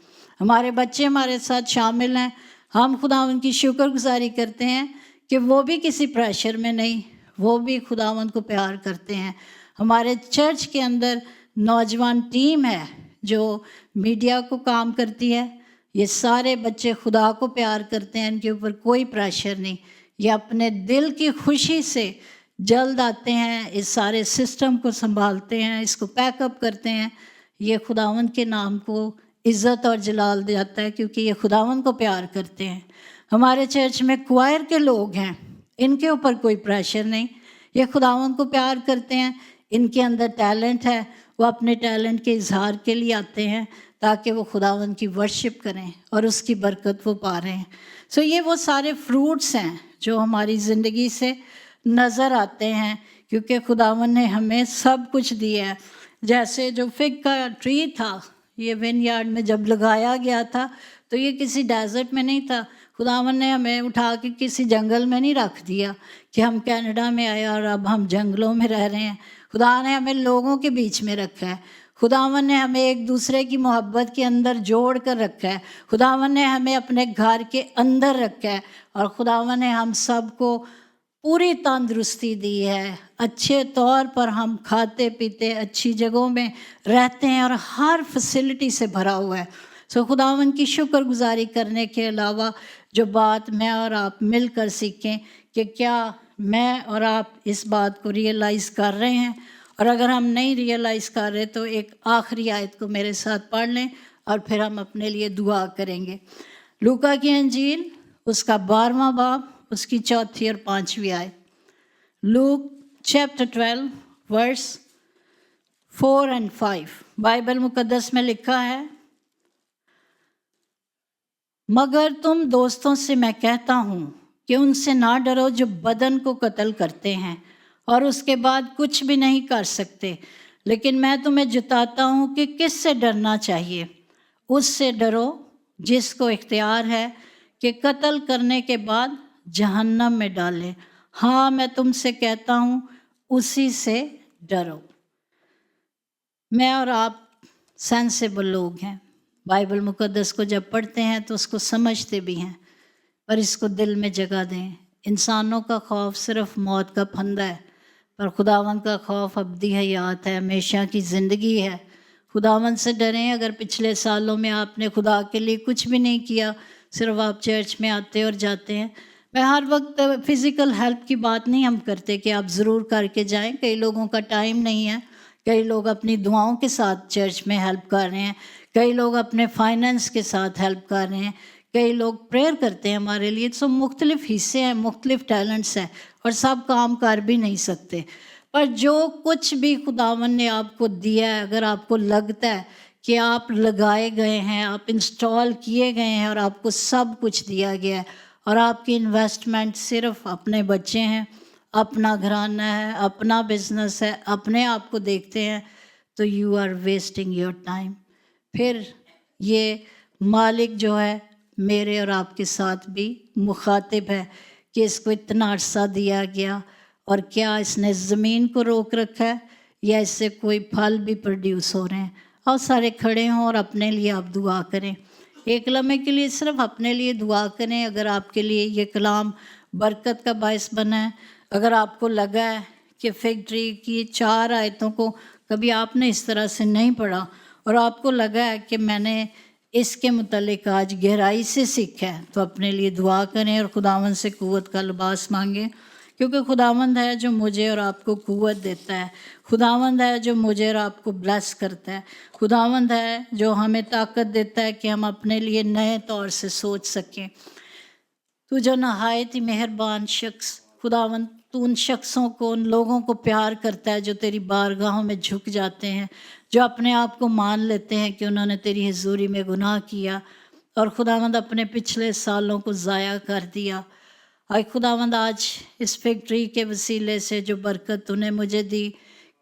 हमारे बच्चे हमारे साथ शामिल हैं, हम खुदावन की शुक्रगुजारी करते हैं कि वो भी किसी प्रेशर में नहीं, वो भी खुदावन को प्यार करते हैं। हमारे चर्च के अंदर नौजवान टीम है जो मीडिया को काम करती है, ये सारे बच्चे खुदा को प्यार करते हैं, इनके ऊपर कोई प्रेशर नहीं, ये अपने दिल की खुशी से जल्द आते हैं, इस सारे सिस्टम को संभालते हैं, इसको पैकअप करते हैं। ये खुदावन के नाम को इज़्ज़त और जलाल जाता है क्योंकि ये खुदावन को प्यार करते हैं। हमारे चर्च में क्वायर के लोग हैं, इनके ऊपर कोई प्रेशर नहीं, ये खुदावन को प्यार करते हैं, इनके अंदर टैलेंट है, वो अपने टैलेंट के इजहार के लिए आते हैं ताकि वो खुदावन की वर्शिप करें और उसकी बरकत वो पा रहे हैं। सो ये वो सारे फ्रूट्स हैं जो हमारी ज़िंदगी से नज़र आते हैं क्योंकि खुदावन ने हमें सब कुछ दिया है। जैसे जो फिग का ट्री था, ये विनयार्ड में जब लगाया गया था तो ये किसी डेजर्ट में नहीं था, खुदावन ने हमें उठा के किसी जंगल में नहीं रख दिया कि हम कनाडा में आए और अब हम जंगलों में रह रहे हैं। खुदा ने हमें लोगों के बीच में रखा है, खुदावन ने हमें एक दूसरे की मोहब्बत के अंदर जोड़ कर रखा है, खुदावन ने हमें अपने घर के अंदर रखा है और खुदावन ने हम सबको पूरी तंदुरुस्ती दी है, अच्छे तौर पर हम खाते पीते अच्छी जगहों में रहते हैं और हर फैसिलिटी से भरा हुआ है। सो खुदावन की शुक्रगुजारी करने के अलावा जो बात मैं और आप मिलकर सीखें कि क्या मैं और आप इस बात को रियलाइज़ कर रहे हैं, और अगर हम नहीं रियलाइज़ कर रहे तो एक आखिरी आयत को मेरे साथ पढ़ लें और फिर हम अपने लिए दुआ करेंगे। लूका की अंजील उसका 12वां बाब उसकी 4थी और 5वीं आयत। लूक चैप्टर 12 वर्स 4 और 5 बाइबल मुकद्दस में लिखा है, मगर तुम दोस्तों से मैं कहता हूँ कि उनसे ना डरो जो बदन को कत्ल करते हैं और उसके बाद कुछ भी नहीं कर सकते, लेकिन मैं तुम्हें जताता हूँ कि किससे डरना चाहिए। उससे डरो जिसको इख्तियार है कि कत्ल करने के बाद जहन्नम में डाले। हाँ मैं तुमसे कहता हूँ उसी से डरो। मैं और आप सेंसिबल लोग हैं, बाइबल मुकद्दस को जब पढ़ते हैं तो उसको समझते भी हैं, पर इसको दिल में जगह दें। इंसानों का खौफ सिर्फ मौत का फंदा है, पर खुदावन का खौफ अब्दी हयात है, हमेशा की ज़िंदगी है। खुदावन से डरें। अगर पिछले सालों में आपने खुदा के लिए कुछ भी नहीं किया, सिर्फ आप चर्च में आते और जाते हैं, मैं हर वक्त फ़िज़िकल हेल्प की बात नहीं हम करते कि आप ज़रूर करके जाएं, कई लोगों का टाइम नहीं है, कई लोग अपनी दुआओं के साथ चर्च में हेल्प कर रहे हैं, कई लोग अपने फाइनेंस के साथ हेल्प कर रहे हैं, कई लोग प्रेयर करते हैं हमारे लिए। तो मुख्तलिफ हिस्से हैं, मुख्तलिफ टैलेंट्स हैं और सब काम कर भी नहीं सकते। पर जो कुछ भी खुदावन ने आपको दिया है, अगर आपको लगता है कि आप लगाए गए हैं, आप इंस्टॉल किए गए हैं और आपको सब कुछ दिया गया है और आपकी इन्वेस्टमेंट सिर्फ अपने बच्चे हैं, अपना घराना है, अपना बिजनेस है, अपने आप को देखते हैं, तो you are wasting your time. फिर ये मालिक जो है मेरे और आपके साथ भी मुखातिब है कि इसको इतना अरसा दिया गया और क्या इसने ज़मीन को रोक रखा है या इससे कोई फल भी प्रोड्यूस हो रहे हैं। और सारे खड़े हों और अपने लिए आप दुआ करें, एक लम्हे के लिए सिर्फ अपने लिए दुआ करें। अगर आपके लिए ये कलाम बरकत का बायस बना है, अगर आपको लगा है कि फिग ट्री की 4 आयतों को कभी आपने इस तरह से नहीं पढ़ा और आपको लगा है कि मैंने इसके मुतालिक आज गहराई से सीखा है, तो अपने लिए दुआ करें और खुदावंद से कुव्वत का लिबास मांगें, क्योंकि खुदावंद है जो मुझे और आपको कुव्वत देता है, खुदावंद है जो मुझे और आपको ब्लेस करता है, खुदावंद है जो हमें ताकत देता है कि हम अपने लिए नए तौर से सोच सकें। तू जो नहायत ही मेहरबान शख्स, खुदावंद तू उन शख्सों को, उन लोगों को प्यार करता है जो तेरी बारगाहों में झुक जाते हैं, जो अपने आप को मान लेते हैं कि उन्होंने तेरी हुजूरी में गुनाह किया और खुदावंद अपने पिछले सालों को ज़ाया कर दिया। आए खुदावंद आज इस फिग ट्री के वसीले से जो बरकत तूने मुझे दी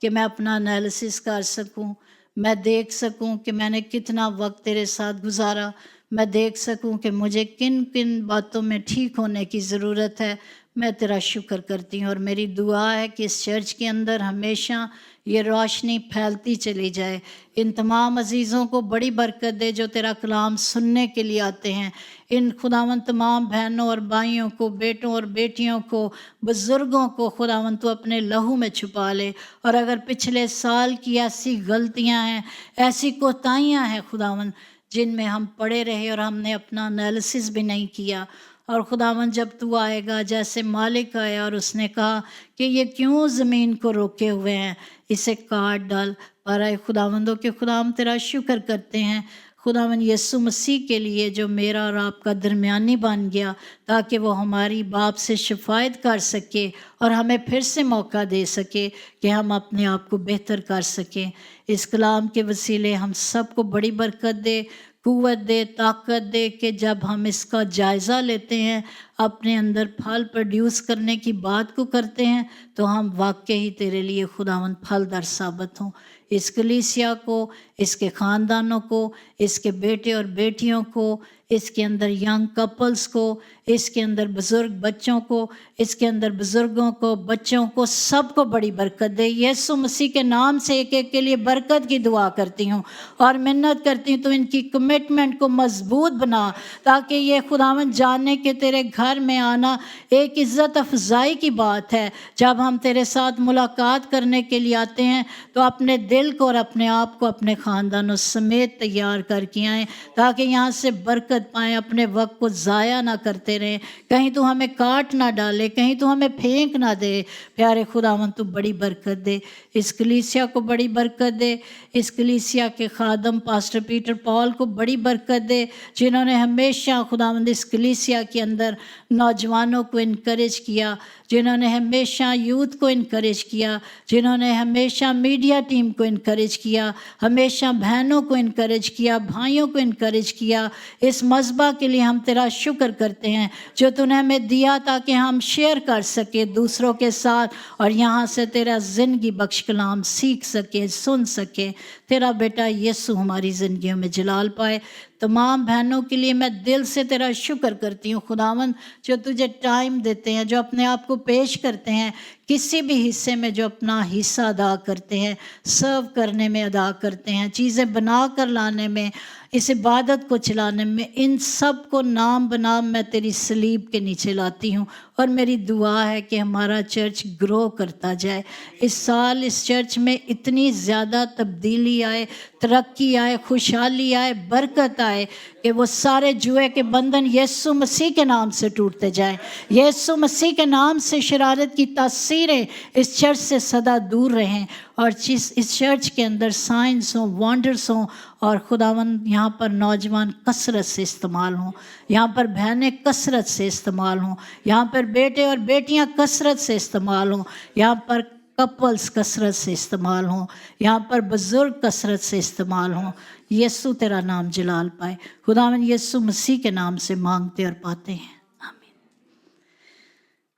कि मैं अपना एनालिसिस कर सकूं, मैं देख सकूं कि मैंने कितना वक्त तेरे साथ गुजारा, मैं देख सकूं कि मुझे किन किन बातों में ठीक होने की ज़रूरत है, मैं तेरा शुक्र करती हूँ। और मेरी दुआ है कि इस चर्च के अंदर हमेशा ये रोशनी फैलती चली जाए। इन तमाम अजीज़ों को बड़ी बरकत दे जो तेरा कलाम सुनने के लिए आते हैं। इन खुदावंद तमाम बहनों और भाइयों को, बेटों और बेटियों को, बुज़ुर्गों को खुदावंद तू अपने लहू में छुपा ले। और अगर पिछले साल की ऐसी गलतियां हैं, ऐसी कोताहियां हैं खुदावंद जिनमें हम पड़े रहे और हमने अपना एनालिसिस भी नहीं किया, और खुदावंद जब तू आएगा जैसे मालिक आया और उसने कहा कि ये क्यों ज़मीन को रोके हुए हैं, इसे काट डाल। पर आए खुदावंदों के खुदा हम तेरा शुक्र करते हैं खुदावंद यीशु मसीह के लिए जो मेरा और आपका दरमियानी बन गया, ताकि वो हमारी बाप से शिफायत कर सके और हमें फिर से मौका दे सके कि हम अपने आप को बेहतर कर सकें। इस कलाम के वसीले हम सबको बड़ी बरकत दे, कुव्वत दे, ताकत दे कि जब हम इसका जायज़ा लेते हैं, अपने अंदर फल प्रोड्यूस करने की बात को करते हैं, तो हम वाकई ही तेरे लिए खुदावंद फलदार साबित हों। इस कलीसिया को, इसके ख़ानदानों को, इसके बेटे और बेटियों को, इसके अंदर यंग कपल्स को, इसके अंदर बुज़ुर्ग बच्चों को, इसके अंदर बुज़ुर्गों को, बच्चों को, सबको बड़ी बरकत दे। यीशु मसीह के नाम से एक एक के लिए बरकत की दुआ करती हूँ और मिन्नत करती हूँ तो इनकी कमिटमेंट को मजबूत बना, ताकि ये खुदावंद जाने के तेरे घर में आना एक इज़्ज़त अफजाई की बात है। जब हम तेरे साथ मुलाकात करने के लिए आते हैं तो अपने दिल को और अपने आप को अपने ख़ानदानों समेत तैयार करके आएँ, ताकि यहाँ से बरकत पाएँ, अपने वक्त को ज़ाया ना करते रहें, कहीं तो हमें काट ना डाले, कहीं तो हमें फेंक ना दे। प्यारे खुदावंद तू बड़ी बरकत दे, इस कलीसिया को बड़ी बरकत दे, इस कलीसिया के खादम पास्टर पीटर पॉल को बड़ी बरकत दे, जिन्होंने हमेशा खुदावंद इस कलीसिया के अंदर नौजवानों को इनकरेज किया, जिन्होंने हमेशा यूथ को इनकरेज किया, जिन्होंने हमेशा मीडिया टीम को इनकरेज किया, हमेशा बहनों को इनकरेज किया, भाइयों को इनकरेज किया। इस मज़बा के लिए हम तेरा शुक्र करते हैं जो तूने हमें दिया, ताकि हम शेयर कर सके दूसरों के साथ और यहाँ से तेरा ज़िंदगी बख्श कलाम सीख सके, सुन सके। तेरा बेटा यीशु हमारी ज़िंदगियों में जलाल पाए। तमाम बहनों के लिए मैं दिल से तेरा शुक्र करती हूँ खुदावंद, जो तुझे टाइम देते हैं, जो अपने आप को पेश करते हैं, किसी भी हिस्से में जो अपना हिस्सा अदा करते हैं, सर्व करने में अदा करते हैं, चीज़ें बना कर लाने में, इस इबादत को चलाने में, इन सब को नाम बनाम मैं तेरी सलीब के नीचे लाती हूँ। और मेरी दुआ है कि हमारा चर्च ग्रो करता जाए। इस साल इस चर्च में इतनी ज़्यादा तब्दीली आए, तरक्की आए, खुशहाली आए, बरकत आए कि वो सारे जुए के बंधन यीशु मसीह के नाम से टूटते जाएं। यीशु मसीह के नाम से शरारत की तासीरें इस चर्च से सदा दूर रहें, और इस चर्च के अंदर साइंस हों, वंडर्स हों, और खुदावंद यहाँ पर नौजवान कसरत से इस्तेमाल हों, यहाँ पर बहनें कसरत से इस्तेमाल हों, यहाँ पर बेटे और बेटियाँ कसरत से इस्तेमाल हों, यहाँ पर कपल्स कसरत से इस्तेमाल हों, यहाँ पर बुज़ुर्ग कसरत से इस्तेमाल हों। यीशु तेरा नाम जलाल पाए। खुदावंद यीशु मसीह के नाम से मांगते और पाते हैं, आमीन।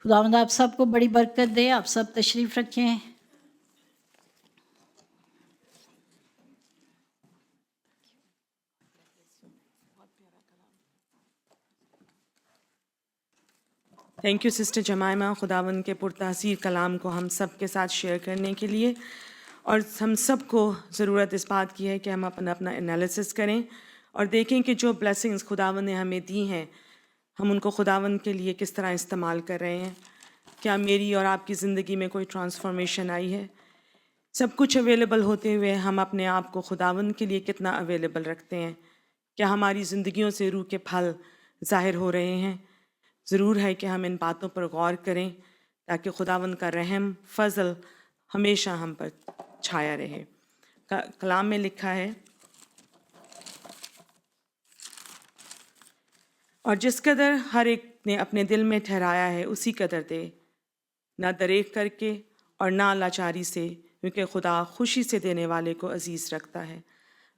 खुदावंद आप सबको बड़ी बरकत दे। आप सब तशरीफ़ रखें। थैंक यू सिस्टर जमाइमा, खुदावंद के पुरतासीर कलाम को हम सब के साथ शेयर करने के लिए। और हम सब को ज़रूरत इस बात की है कि हम अपना अपना एनालिसिस करें और देखें कि जो ब्लेसिंग्स खुदावंद ने हमें दी हैं हम उनको खुदावंद के लिए किस तरह इस्तेमाल कर रहे हैं। क्या मेरी और आपकी ज़िंदगी में कोई ट्रांसफॉर्मेशन आई है? सब कुछ अवेलेबल होते हुए हम अपने आप को खुदावंद के लिए कितना अवेलेबल रखते हैं? क्या हमारी ज़िंदगियों से रूह के फल ज़ाहिर हो रहे हैं? ज़रूर है कि हम इन बातों पर गौर करें ताकि खुदावंद का रहम फजल हमेशा हम पर छाया रहे। कलाम में लिखा है, और जिस कदर हर एक ने अपने दिल में ठहराया है उसी कदर दे, ना दरेक करके और ना लाचारी से, क्योंकि खुदा खुशी से देने वाले को अजीज़ रखता है।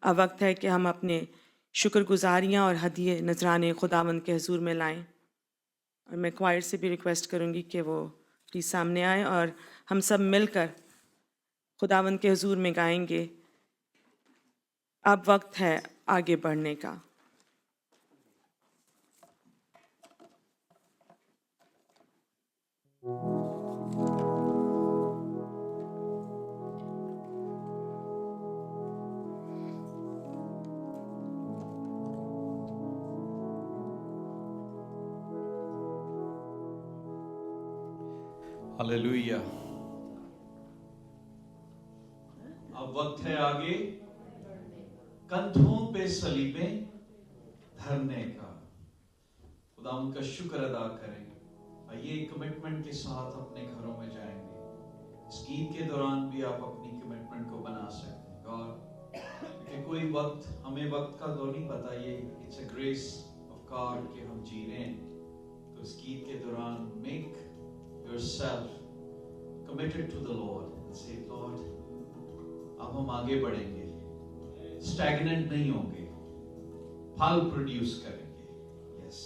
अब वक्त है कि हम अपने शुक्रगुजारियाँ और हदिये नजराने खुदावंद के हुजूर में लाएं। और मैं क्वायर से भी रिक्वेस्ट करूँगी कि वो प्लीज़ सामने आए और हम सब मिलकर खुदावंद के हुजूर में गाएंगे, अब वक्त है आगे बढ़ने का। हालेलुया। अब वक्त है आगे कंधों पे सलीबें धरने का। खुदा उनका शुक्र अदा करें। आइए कमिटमेंट के साथ अपने घरों में जाएंगे। इस गीत के दौरान भी आप अपनी कमिटमेंट को बना सकते हैं। गॉड कि कोई वक्त हमें वक्त का तो नहीं पता, ये it's a grace of God कि हम जी रहे हैं। तो इस गीत के दौरान make yourself committed to the Lord and say, Lord, अब हम आगे बढ़ेंगे, stagnant नहीं होंगे, फल प्रोड्यूस करेंगे। Yes.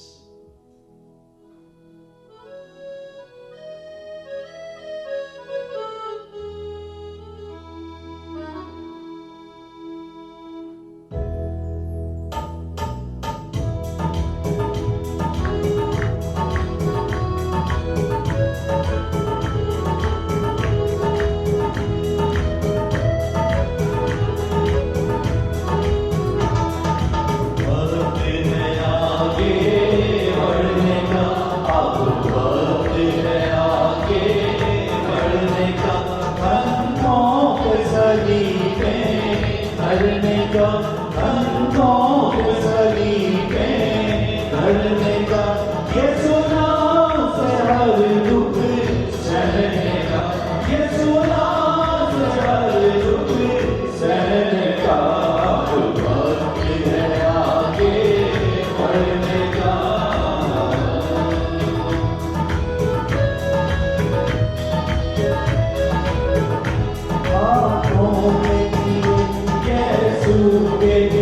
एक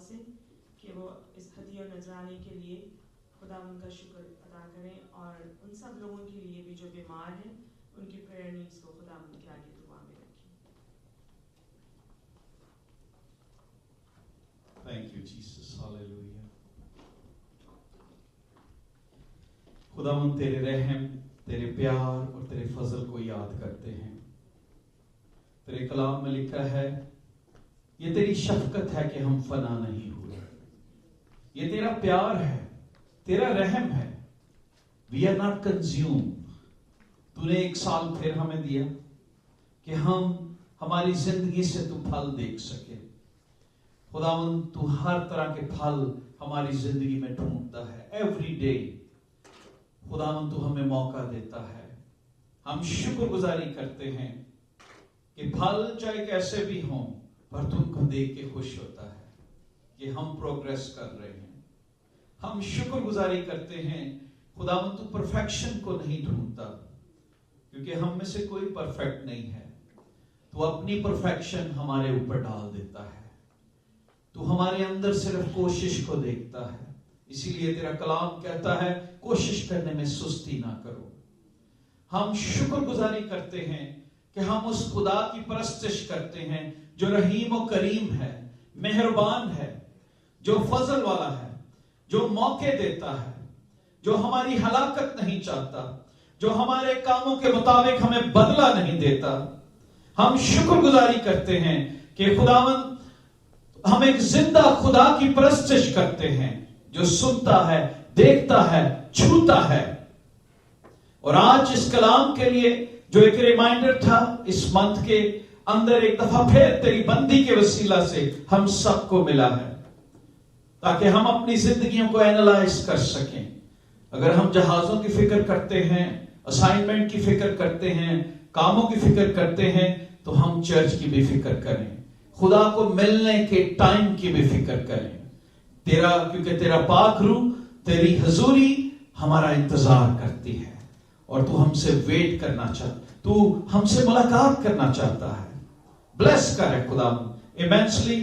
से कि वो इस हदी और नजराने के लिए खुदावंद का शुक्र अदा करें और उन सब लोगों के लिए भी जो बीमार हैं उनकी प्रेयर नीड्स को खुदावंद के आगे दुआ में रखें। Thank you, Jesus. Hallelujah. खुदावंद तेरे रहम, तेरे प्यार और तेरे फजल को याद करते हैं। तेरे कलाम में लिखा है, ये तेरी शफकत है कि हम फना नहीं हुए। ये तेरा प्यार है, तेरा रहम है। We are not consumed. तूने एक साल फिर हमें दिया कि हम हमारी जिंदगी से तू फल देख सके। खुदावंद तू हर तरह के फल हमारी जिंदगी में ढूंढता है। एवरी डे खुदावंद तू हमें मौका देता है। हम शुक्रगुजारी करते हैं कि फल चाहे कैसे भी हों, पर तुमको देख के खुश होता है कि हम प्रोग्रेस कर रहे हैं। हम शुक्रगुजारी करते हैं खुदावंद तू परफेक्शन को नहीं ढूंढता, क्योंकि हम में से कोई परफेक्ट नहीं है। तू अपनी परफेक्शन हमारे ऊपर डाल देता है। तू हमारे अंदर सिर्फ कोशिश को देखता है। इसीलिए तेरा कलाम कहता है, कोशिश करने में सुस्ती ना करो। हम शुक्रगुजारी करते हैं कि हम उस खुदा की परस्तिश करते हैं जो रहीम और करीम है, मेहरबान है, जो फजल वाला है, जो मौके देता है, जो हमारी हलाकत नहीं चाहता, जो हमारे कामों के मुताबिक हमें बदला नहीं देता। हम शुक्रगुजारी करते हैं कि खुदावंद हम एक जिंदा खुदा की परस्तिश करते हैं जो सुनता है, देखता है, छूता है। और आज इस कलाम के लिए जो एक रिमाइंडर था, इस मंथ के अंदर एक दफा फिर तेरी बंदी के वसीला से हम सबको मिला है, ताकि हम अपनी जिंदगियों को एनालाइज कर सकें। अगर हम जहाजों की फिक्र करते हैं, असाइनमेंट की फिक्र करते हैं, कामों की फिक्र करते हैं, तो हम चर्च की भी फिक्र करें, खुदा को मिलने के टाइम की भी फिक्र करें। क्योंकि तेरा पाक रूह, तेरी हजूरी हमारा इंतजार करती है और तू हमसे वेट करना तू हमसे मुलाकात करना चाहता है। ब्लेस करे खुदा इमेंसली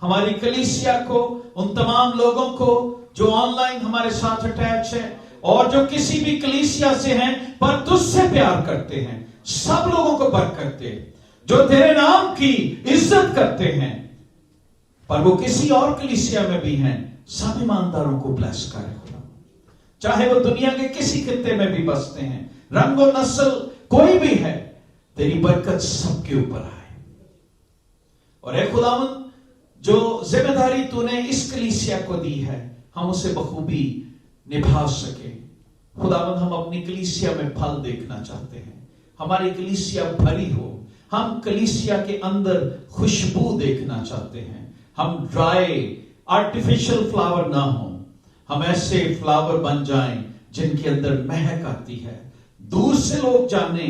हमारी कलीसिया को, उन तमाम लोगों को जो ऑनलाइन हमारे साथ अटैच है और जो किसी भी कलीसिया से हैं पर तुझसे प्यार करते हैं। सब लोगों को बरकत दे जो तेरे नाम की इज्जत करते हैं, पर वो किसी और कलीसिया में भी हैं। सब ईमानदारों को ब्लेस करे खुदा, चाहे वो दुनिया के किसी खित्ते में भी बसते हैं, रंग और नस्ल कोई भी है, तेरी बरकत सबके ऊपर आए। और ऐ खुदावंद, जो जिम्मेदारी तूने इस कलीसिया को दी है, हम उसे बखूबी निभा सके। खुदावंद, हम अपनी कलीसिया में फल देखना चाहते हैं, हमारी कलीसिया भरी हो। हम कलीसिया के अंदर खुशबू देखना चाहते हैं। हम ड्राई आर्टिफिशियल फ्लावर ना हो, हम ऐसे फ्लावर बन जाएं जिनके अंदर महक आती है। दूर से लोग जाने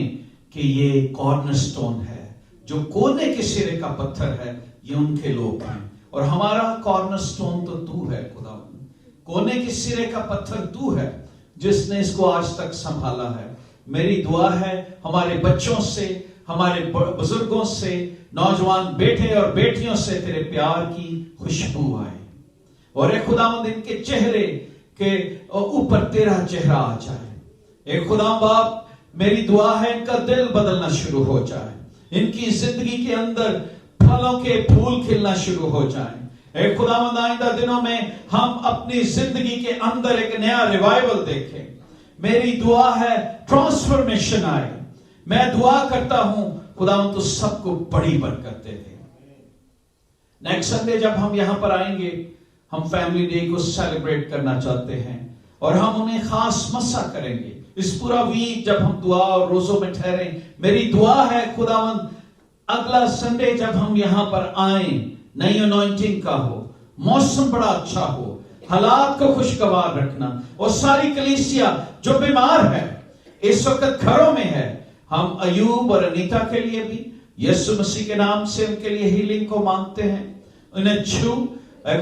कि ये कॉर्नरस्टोन है, जो कोने के सिरे का पत्थर है, ये उनके लोग हैं। और हमारा कॉर्नरस्टोन तो तू है खुदावंद, कोने के सिरे का पत्थर तू है जिसने इसको आज तक संभाला है। मेरी दुआ है हमारे बच्चों से, हमारे बुजुर्गों से, नौजवान बेटे और बेटियों से तेरे प्यार की खुशबू आए और एक खुदावंद इनके चेहरे के ऊपर तेरा चेहरा आ जाए। एक खुदा बाप, मेरी दुआ है इनका दिल बदलना शुरू हो जाए, इनकी जिंदगी के अंदर फलों के फूल खिलना शुरू हो जाए। एक खुदावंद, आइंदा दिनों में हम अपनी जिंदगी के अंदर एक नया रिवाइवल देखें। मेरी दुआ है ट्रांसफॉर्मेशन आए। मैं दुआ करता हूं खुदावंद तो सबको बड़ी बरकत दे दे। नेक्स्ट संडे जब हम यहां पर आएंगे, हम फैमिली डे को सेलिब्रेट करना चाहते हैं और हम उन्हें खास मसा करेंगे। इस पूरा वीक जब हम दुआ और रोजों में ठहरे, मेरी दुआ है खुदावंद अगला संडे जब हम यहां पर आए, नई अनॉइंटिंग का हो, मौसम बड़ा अच्छा हो, हालात को खुशगवार रखना। और सारी कलीसिया जो बीमार है, इस वक्त घरों में है, हम अयूब और अनीता के लिए भी यीशु मसीह के नाम से उनके लिए हीलिंग को मांगते हैं। उन्हें छू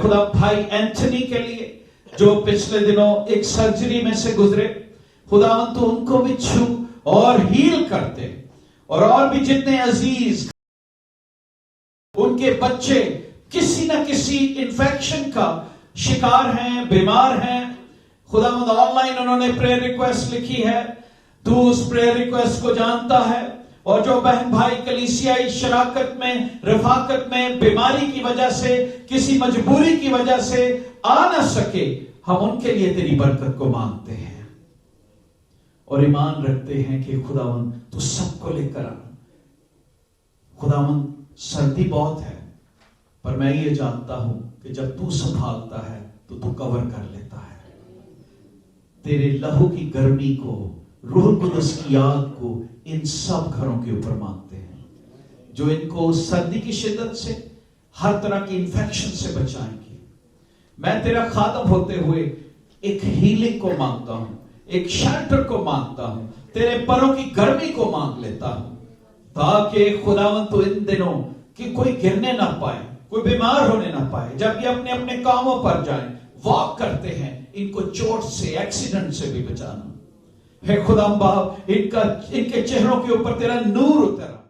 खुदा, भाई एंथनी के लिए जो पिछले दिनों एक सर्जरी में से गुजरे, खुदावंद तो उनको भी छू और हील करते। और भी जितने अजीज, उनके बच्चे किसी न किसी इन्फेक्शन का शिकार हैं, बीमार हैं। खुदावंद ऑनलाइन उन्होंने प्रेयर रिक्वेस्ट लिखी है, तू उस प्रेयर रिक्वेस्ट को जानता है। और जो बहन भाई कलीसियाई शराकत में, रफाकत में बीमारी की वजह से, किसी मजबूरी की वजह से आ ना सके, हम उनके लिए तेरी बरकत को मांगते हैं और ईमान रखते हैं कि खुदावंद तू सबको लेकर आ। खुदावंद सर्दी बहुत है, पर मैं ये जानता हूं कि जब तू संभालता है तो तू कवर कर लेता है। तेरे लहू की गर्मी को, रूह कुदस की आग को इन सब घरों के ऊपर मांगते हैं, जो इनको सर्दी की शिद्दत से, हर तरह की इंफेक्शन से बचाएंगे। मैं तेरा खादम होते हुए एक हीलिंग को मांगता हूं, एक शेल्टर को मांगता हूं, तेरे परों की गर्मी को मांग लेता हूं, ताकि खुदावंद तो इन दिनों कि कोई गिरने ना पाए, कोई बीमार होने ना पाए। जब ये अपने अपने कामों पर जाएं, वॉक करते हैं, इनको चोट से, एक्सीडेंट से भी बचाना। हे खुदा बाप, इनके चेहरों के ऊपर तेरा नूर उतरा।